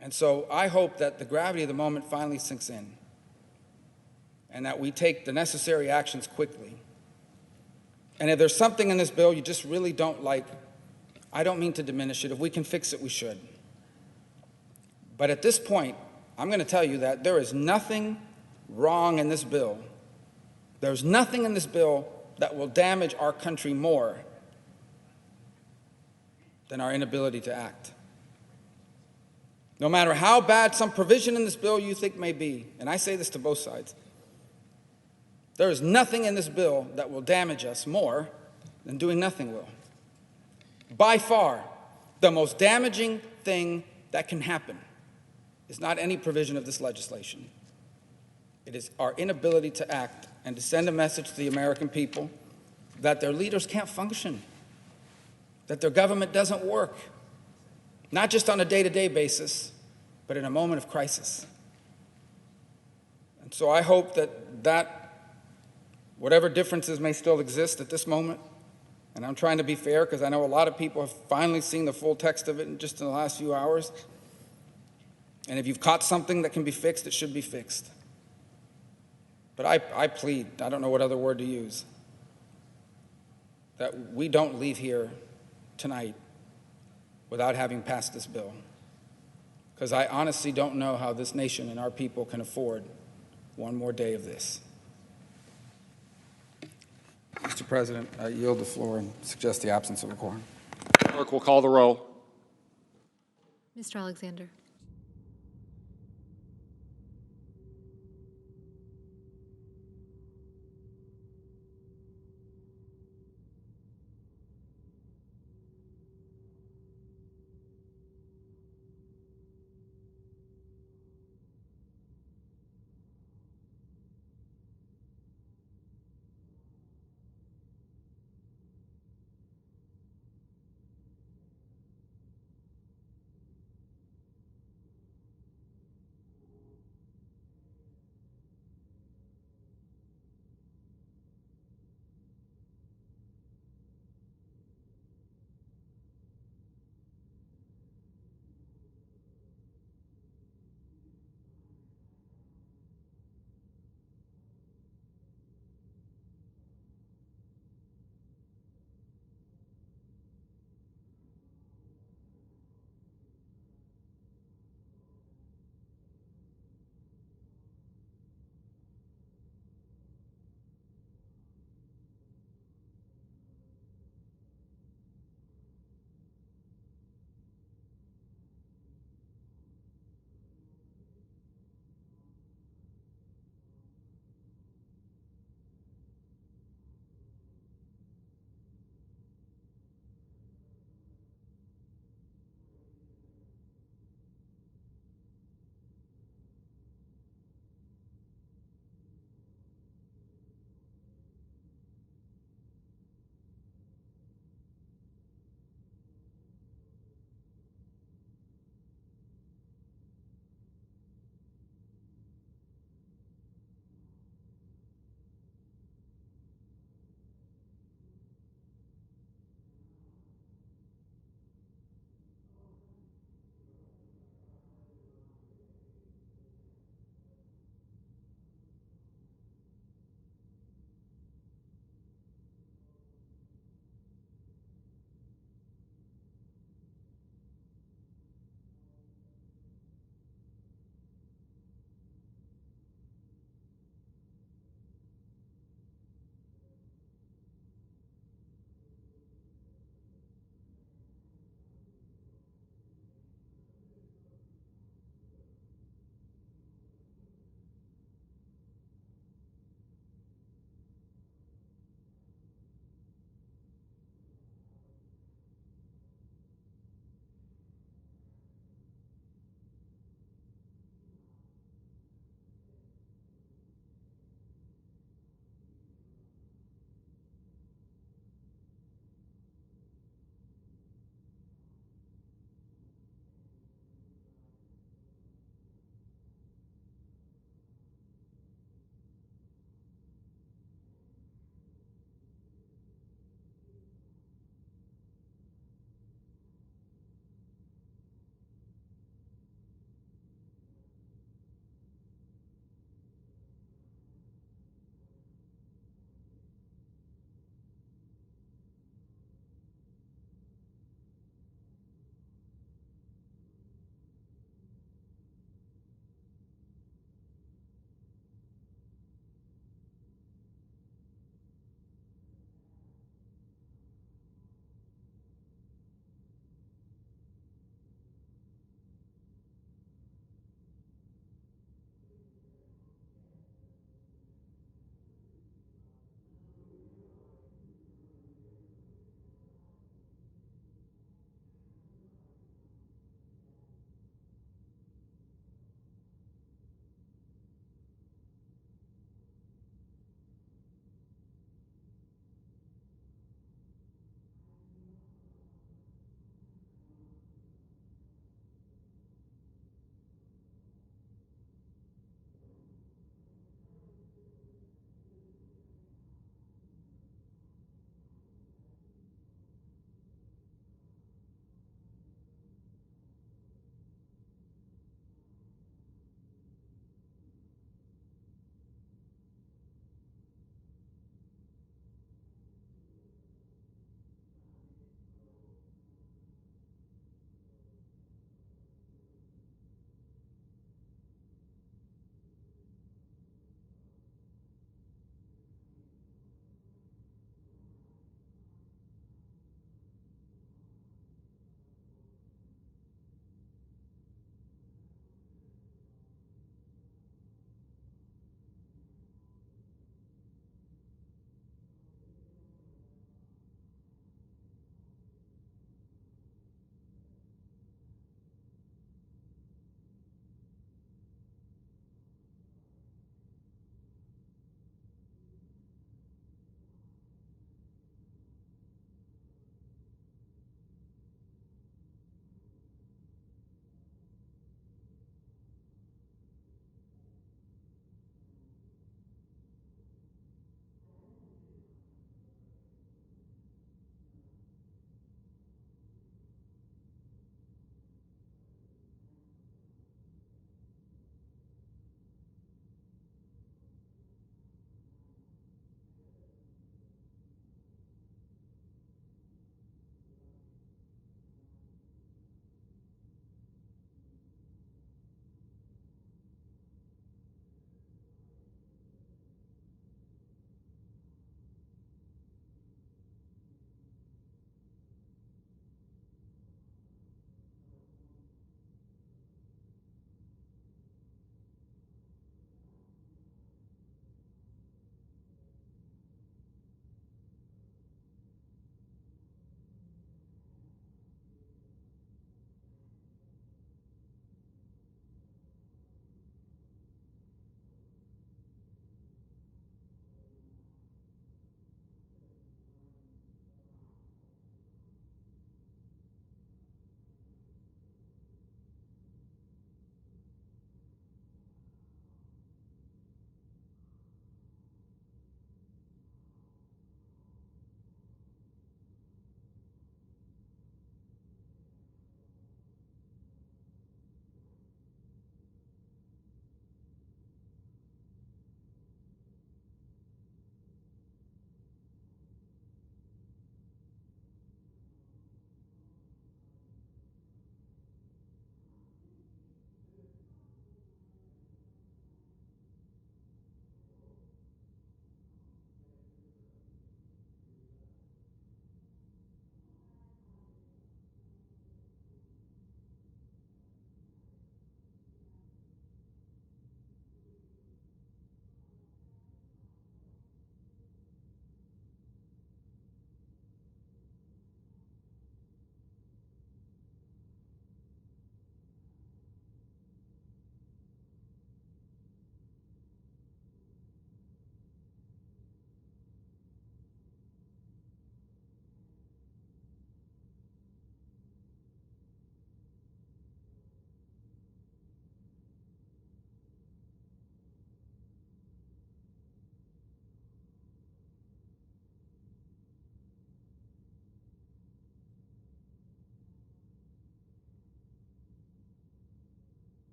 And so I hope that the gravity of the moment finally sinks in and that we take the necessary actions quickly. And if there's something in this bill you just really don't like, I don't mean to diminish it. If we can fix it, we should. But at this point, I'm going to tell you that there is nothing wrong in this bill. There's nothing in this bill that will damage our country more than our inability to act. No matter how bad some provision in this bill you think may be, and I say this to both sides, there is nothing in this bill that will damage us more than doing nothing will. By far, the most damaging thing that can happen is not any provision of this legislation. It is our inability to act and to send a message to the American people that their leaders can't function, that their government doesn't work, not just on a day-to-day basis, but in a moment of crisis. And so I hope that whatever differences may still exist at this moment, and I'm trying to be fair because I know a lot of people have finally seen the full text of it just in the last few hours, and if you've caught something that can be fixed, it should be fixed. But I plead, I don't know what other word to use, that we don't leave here tonight without having passed this bill. Because I honestly don't know how this nation and our people can afford one more day of this. Mr. President, I yield the floor and suggest the absence of a quorum. Clerk will call the roll. Mr. Alexander.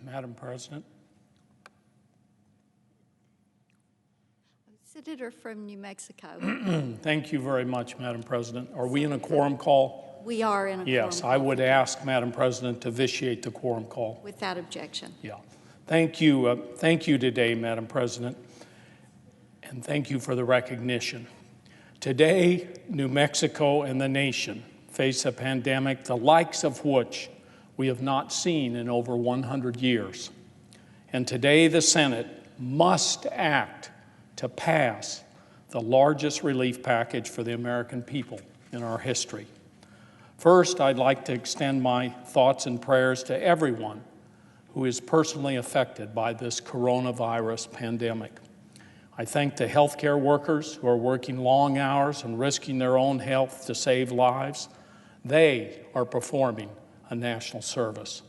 Madam President. Senator from New Mexico. Thank you very much, Madam President. Are we in a quorum call? We are in a Yes, quorum I call. would ask, Madam President, to vitiate the quorum call. Without objection. Yeah. Thank you today, Madam President, and thank you for the recognition. Today, New Mexico and the nation face a pandemic the likes of which we have not seen in over 100 years. And today, the Senate must act to pass the largest relief package for the American people in our history. First, I'd like to extend my thoughts and prayers to everyone who is personally affected by this coronavirus pandemic. I thank the healthcare workers who are working long hours and risking their own health to save lives. They are performing a national service.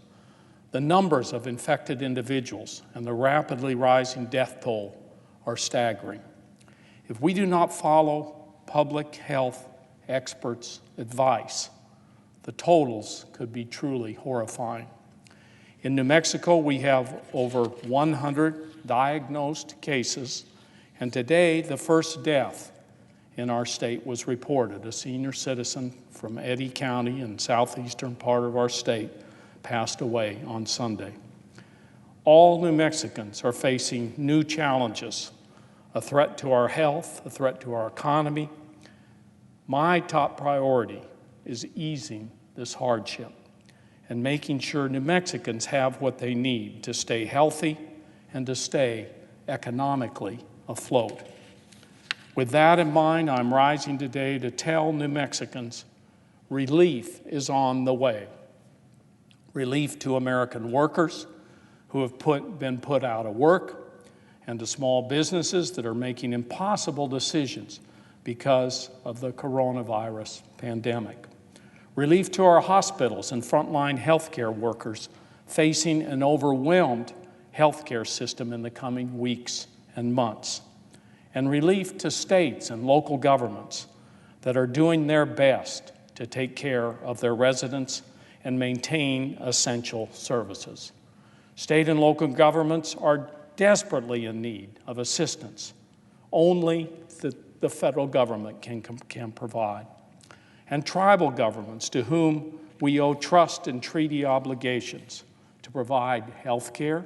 The numbers of infected individuals and the rapidly rising death toll are staggering. If we do not follow public health experts' advice, the totals could be truly horrifying. In New Mexico, we have over 100 diagnosed cases, and today the first death in our state was reported. A senior citizen from Eddy County in southeastern part of our state passed away on Sunday. All New Mexicans are facing new challenges, a threat to our health, a threat to our economy. My top priority is easing this hardship and making sure New Mexicans have what they need to stay healthy and to stay economically afloat. With that in mind, I'm rising today to tell New Mexicans relief is on the way. Relief to American workers who have been put out of work, and to small businesses that are making impossible decisions because of the coronavirus pandemic. Relief to our hospitals and frontline healthcare workers facing an overwhelmed healthcare system in the coming weeks and months. And relief to states and local governments that are doing their best to take care of their residents and maintain essential services. State and local governments are desperately in need of assistance. Only the federal government can provide. And tribal governments to whom we owe trust and treaty obligations to provide health care,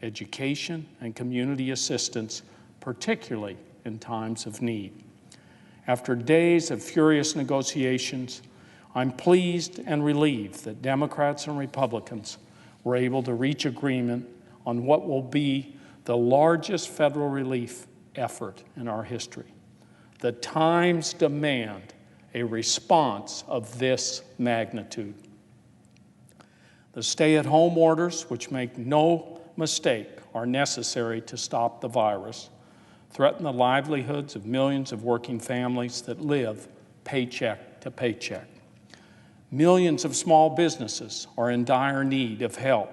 education, and community assistance, particularly in times of need. After days of furious negotiations, I'm pleased and relieved that Democrats and Republicans were able to reach agreement on what will be the largest federal relief effort in our history. The times demand a response of this magnitude. The stay-at-home orders, which make no mistake are necessary to stop the virus, threaten the livelihoods of millions of working families that live paycheck to paycheck. Millions of small businesses are in dire need of help.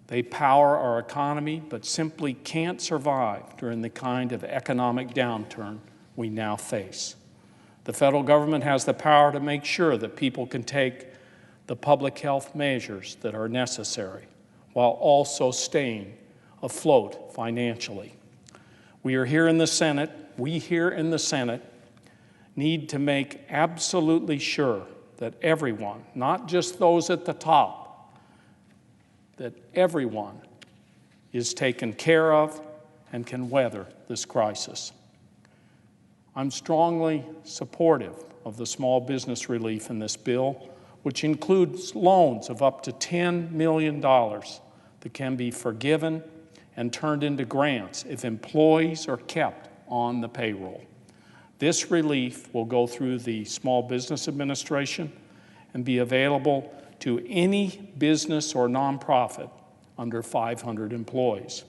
They power our economy, but simply can't survive during the kind of economic downturn we now face. The federal government has the power to make sure that people can take the public health measures that are necessary while also staying afloat financially. We here in the Senate need to make absolutely sure that everyone, not just those at the top, that everyone is taken care of and can weather this crisis. I'm strongly supportive of the small business relief in this bill, which includes loans of up to $10 million that can be forgiven and turned into grants if employees are kept on the payroll. This relief will go through the Small Business Administration and be available to any business or nonprofit under 500 employees.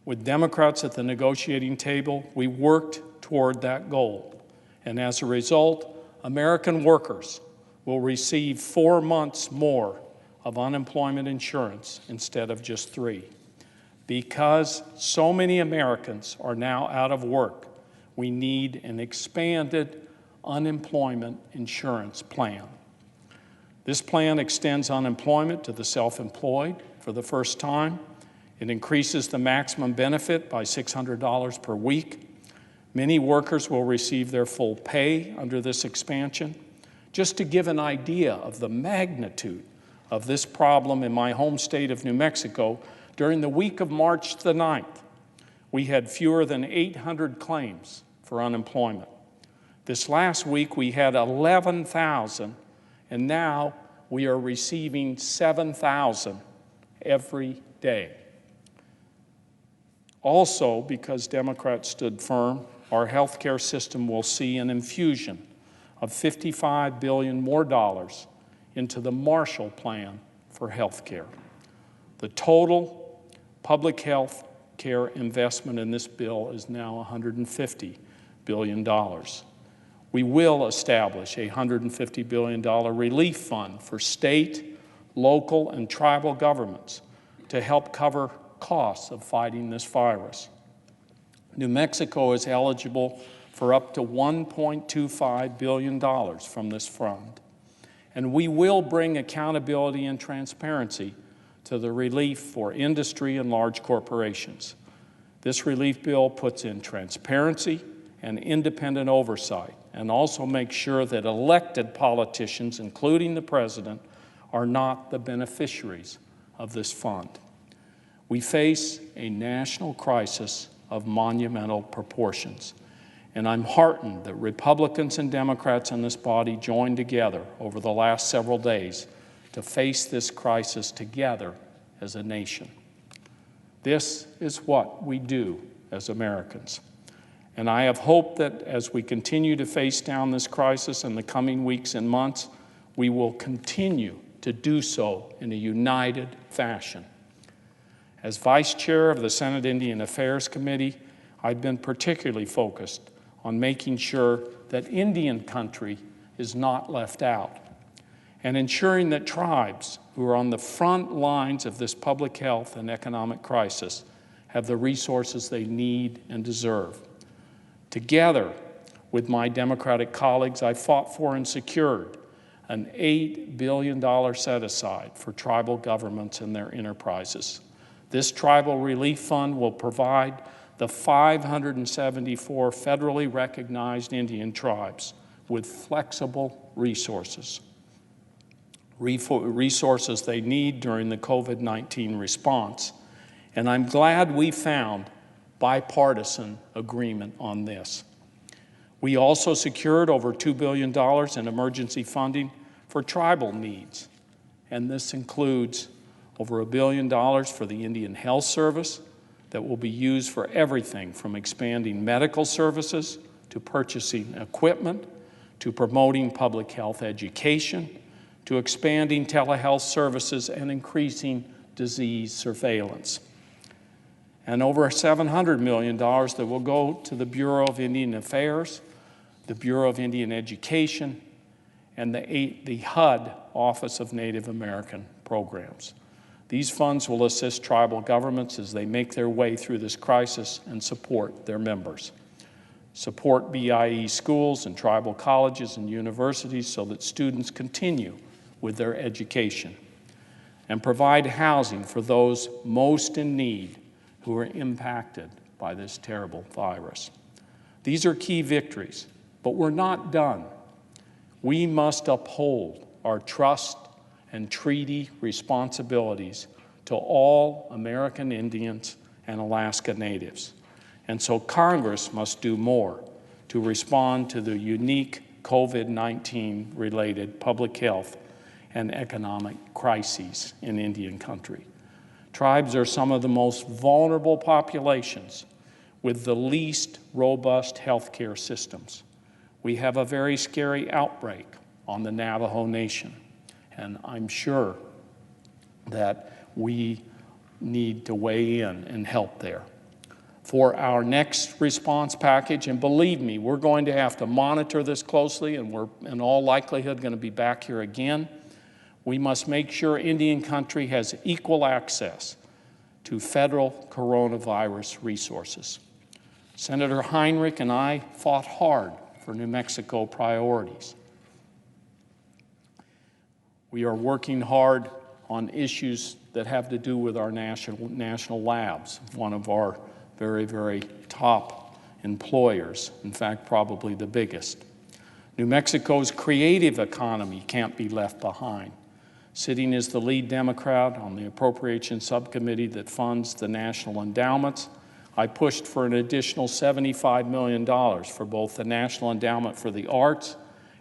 With Democrats at the negotiating table, we worked toward that goal. And as a result, American workers will receive 4 months more of unemployment insurance instead of just 3. Because so many Americans are now out of work, we need an expanded unemployment insurance plan. This plan extends unemployment to the self-employed for the first time. It increases the maximum benefit by $600 per week. Many workers will receive their full pay under this expansion. Just to give an idea of the magnitude of this problem in my home state of New Mexico, during the week of March the 9th, we had fewer than 800 claims for unemployment. This last week we had 11,000, and now we are receiving 7,000 every day. Also, because Democrats stood firm, our health care system will see an infusion of $55 billion more dollars into the Marshall Plan for health care. The total public health care investment in this bill is now $150 billion. We will establish a $150 billion relief fund for state, local, and tribal governments to help cover costs of fighting this virus. New Mexico is eligible for up to $1.25 billion from this fund. And we will bring accountability and transparency to the relief for industry and large corporations. This relief bill puts in transparency and independent oversight, and also makes sure that elected politicians, including the president, are not the beneficiaries of this fund. We face a national crisis of monumental proportions, and I'm heartened that Republicans and Democrats in this body joined together over the last several days to face this crisis together as a nation. This is what we do as Americans. And I have hope that as we continue to face down this crisis in the coming weeks and months, we will continue to do so in a united fashion. As Vice Chair of the Senate Indian Affairs Committee, I've been particularly focused on making sure that Indian country is not left out, and ensuring that tribes who are on the front lines of this public health and economic crisis have the resources they need and deserve. Together with my Democratic colleagues, I fought for and secured an $8 billion set-aside for tribal governments and their enterprises. This tribal relief fund will provide the 574 federally recognized Indian tribes with flexible resources they need during the COVID-19 response. And I'm glad we found bipartisan agreement on this. We also secured over $2 billion in emergency funding for tribal needs, and this includes over $1 billion for the Indian Health Service that will be used for everything from expanding medical services to purchasing equipment to promoting public health education to expanding telehealth services and increasing disease surveillance. And over $700 million that will go to the Bureau of Indian Affairs, the Bureau of Indian Education, and the HUD, Office of Native American Programs. These funds will assist tribal governments as they make their way through this crisis and support their members. Support BIE schools and tribal colleges and universities so that students continue with their education. And provide housing for those most in need who are impacted by this terrible virus. These are key victories, but we're not done. We must uphold our trust and treaty responsibilities to all American Indians and Alaska Natives. And so Congress must do more to respond to the unique COVID-19 related public health and economic crises in Indian country. Tribes are some of the most vulnerable populations with the least robust healthcare systems. We have a very scary outbreak on the Navajo Nation, and I'm sure that we need to weigh in and help there. For our next response package, and believe me, we're going to have to monitor this closely, and we're in all likelihood going to be back here again. We must make sure Indian country has equal access to federal coronavirus resources. Senator Heinrich and I fought hard for New Mexico priorities. We are working hard on issues that have to do with our national labs, one of our very, very top employers, in fact, probably the biggest. New Mexico's creative economy can't be left behind. Sitting as the lead Democrat on the Appropriations Subcommittee that funds the national endowments, I pushed for an additional $75 million for both the National Endowment for the Arts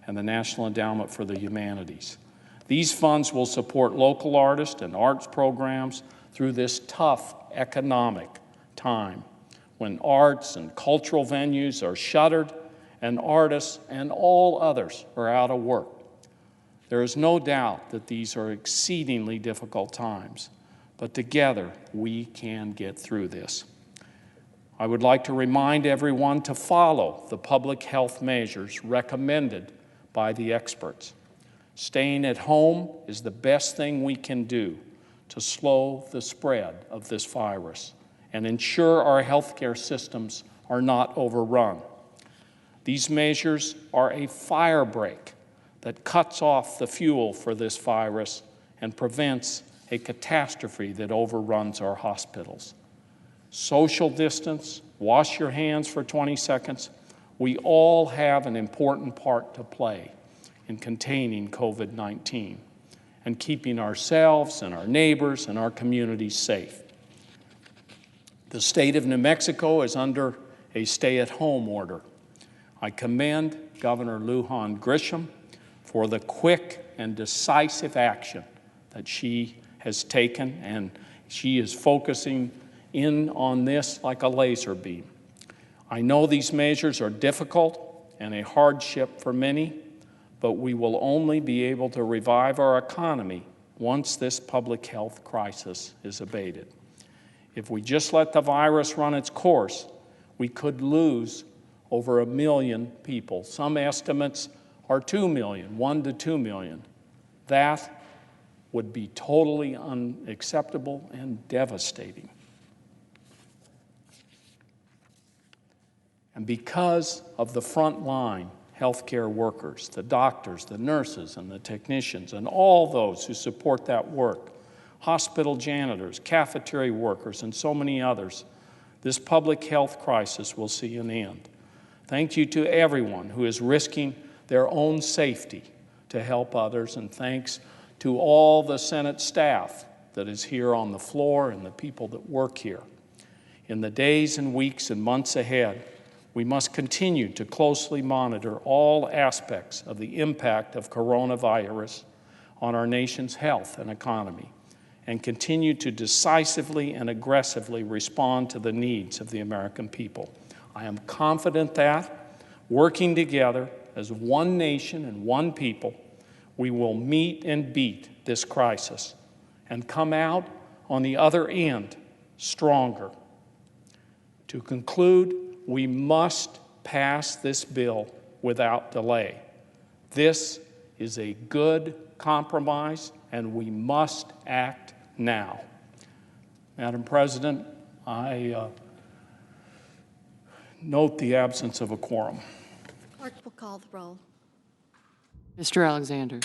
and the National Endowment for the Humanities. These funds will support local artists and arts programs through this tough economic time when arts and cultural venues are shuttered and artists and all others are out of work. There is no doubt that these are exceedingly difficult times, but together we can get through this. I would like to remind everyone to follow the public health measures recommended by the experts. Staying at home is the best thing we can do to slow the spread of this virus and ensure our healthcare systems are not overrun. These measures are a firebreak that cuts off the fuel for this virus and prevents a catastrophe that overruns our hospitals. Social distance, wash your hands for 20 seconds. We all have an important part to play in containing COVID-19 and keeping ourselves and our neighbors and our communities safe. The state of New Mexico is under a stay-at-home order. I commend Governor Lujan Grisham for the quick and decisive action that she has taken, and she is focusing in on this like a laser beam. I know these measures are difficult and a hardship for many, but we will only be able to revive our economy once this public health crisis is abated. If we just let the virus run its course, we could lose over 1 million people. Some estimates are 2 million, 1 to 2 million. That would be totally unacceptable and devastating. And because of the frontline healthcare workers, the doctors, the nurses, and the technicians, and all those who support that work, hospital janitors, cafeteria workers, and so many others, this public health crisis will see an end. Thank you to everyone who is risking their own safety to help others, and thanks to all the Senate staff that is here on the floor and the people that work here. In the days and weeks and months ahead, we must continue to closely monitor all aspects of the impact of coronavirus on our nation's health and economy, and continue to decisively and aggressively respond to the needs of the American people. I am confident that, working together as one nation and one people, we will meet and beat this crisis and come out on the other end stronger. To conclude, we must pass this bill without delay. This is a good compromise, and we must act now. Madam President, I note the absence of a quorum. Clerk will call the roll. Mr. Alexander.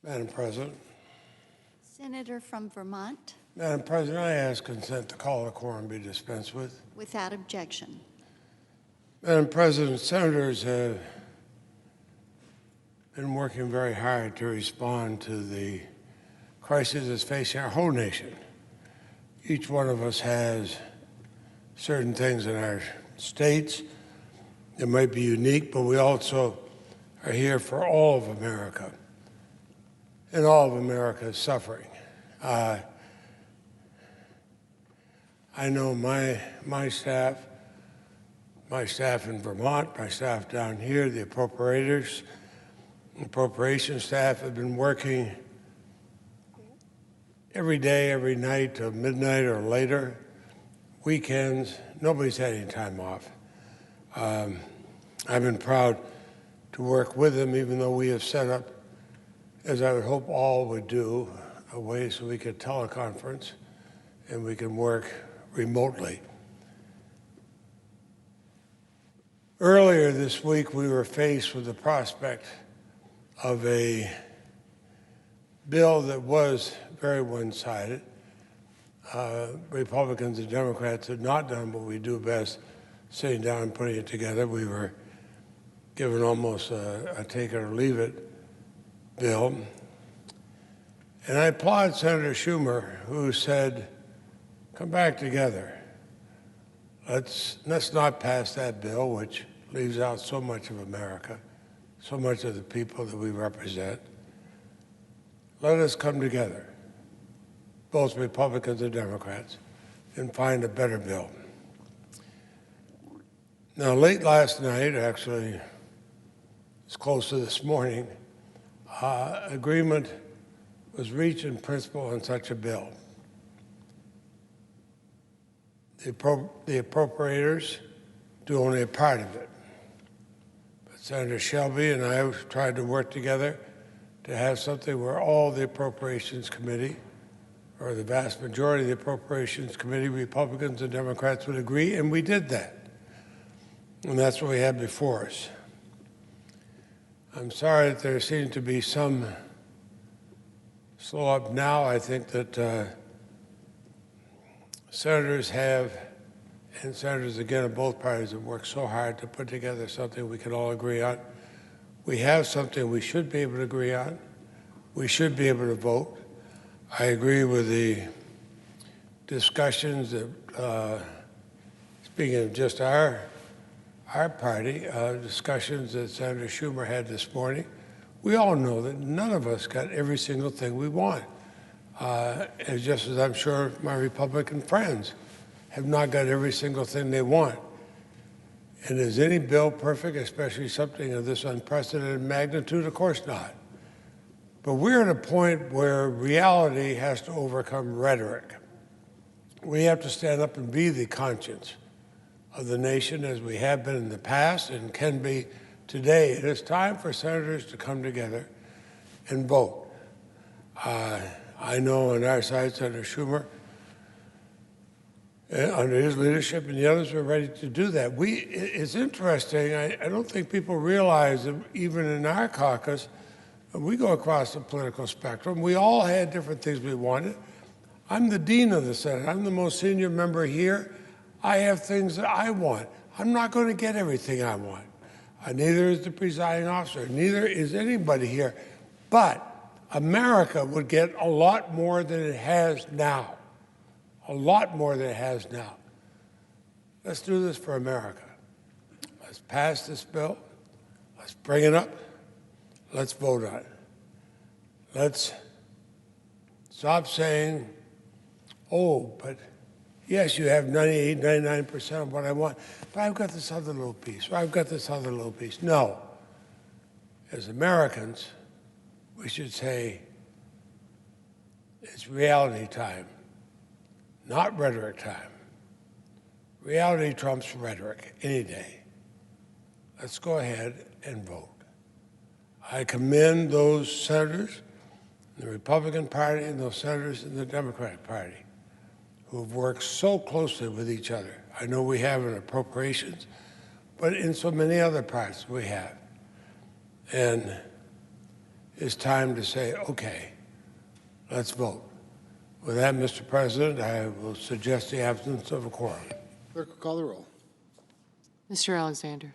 Madam President. Senator from Vermont, Madam President, I ask consent to call the quorum be dispensed with. without objection. Madam President, senators have been working very hard to respond to the crisis that's facing our whole nation. Each one of us has certain things in our states that might be unique, but we also are here for all of America. And all of America is suffering. I know my staff in Vermont, my staff down here, the appropriation staff have been working every day, every night till midnight or later, weekends. Nobody's had any time off. I've been proud to work with them, even though we have set up, as I would hope all would do, a way so we could teleconference and we can work remotely. Earlier this week, we were faced with the prospect of a bill that was very one-sided. Republicans and Democrats had not done what we do best, sitting down and putting it together. We were given almost a take it or leave it bill. And I applaud Senator Schumer, who said, come back together. Let's not pass that bill, which leaves out so much of America, so much of the people that we represent. Let us come together, both Republicans and Democrats, and find a better bill. Now, late last night, actually, it's close to this morning, agreement was reached in principle on such a bill. The appropriators do only a part of it. But Senator Shelby and I have tried to work together to have something where all the Appropriations Committee, or the vast majority of the Appropriations Committee, Republicans and Democrats would agree, and we did that. And that's what we had before us. I'm sorry that there seems to be some slow up now. I think that senators have, and senators again of both parties, have worked so hard to put together something we can all agree on. We have something we should be able to agree on. We should be able to vote. I agree with the discussions that, speaking of just our party, discussions that Senator Schumer had this morning. We all know that none of us got every single thing we want. Just as I'm sure my Republican friends have not got every single thing they want. And is any bill perfect, especially something of this unprecedented magnitude? Of course not. But we're at a point where reality has to overcome rhetoric. We have to stand up and be the conscience of the nation, as we have been in the past and can be today. It is time for senators to come together and vote. I know on our side, Senator Schumer, under his leadership, and the others were ready to do that. It's interesting. I don't think people realize that even in our caucus, we go across the political spectrum. We all had different things we wanted. I'm the dean of the Senate. I'm the most senior member here. I have things that I want. I'm not going to get everything I want. Neither is the presiding officer. Neither is anybody here. But America would get a lot more than it has now. A lot more than it has now. Let's do this for America. Let's pass this bill. Let's bring it up. Let's vote on it. Let's stop saying, oh, but yes, you have 98, 99% of what I want, but I've got this other little piece, or I've got this other little piece. No. As Americans, we should say, it's reality time, not rhetoric time. Reality trumps rhetoric any day. Let's go ahead and vote. I commend those senators in the Republican Party and those senators in the Democratic Party who have worked so closely with each other. I know we have in appropriations, but in so many other parts we have. And it's time to say, okay, let's vote. With that, Mr. President, I will suggest the absence of a quorum. Clerk will call the roll. Mr. Alexander.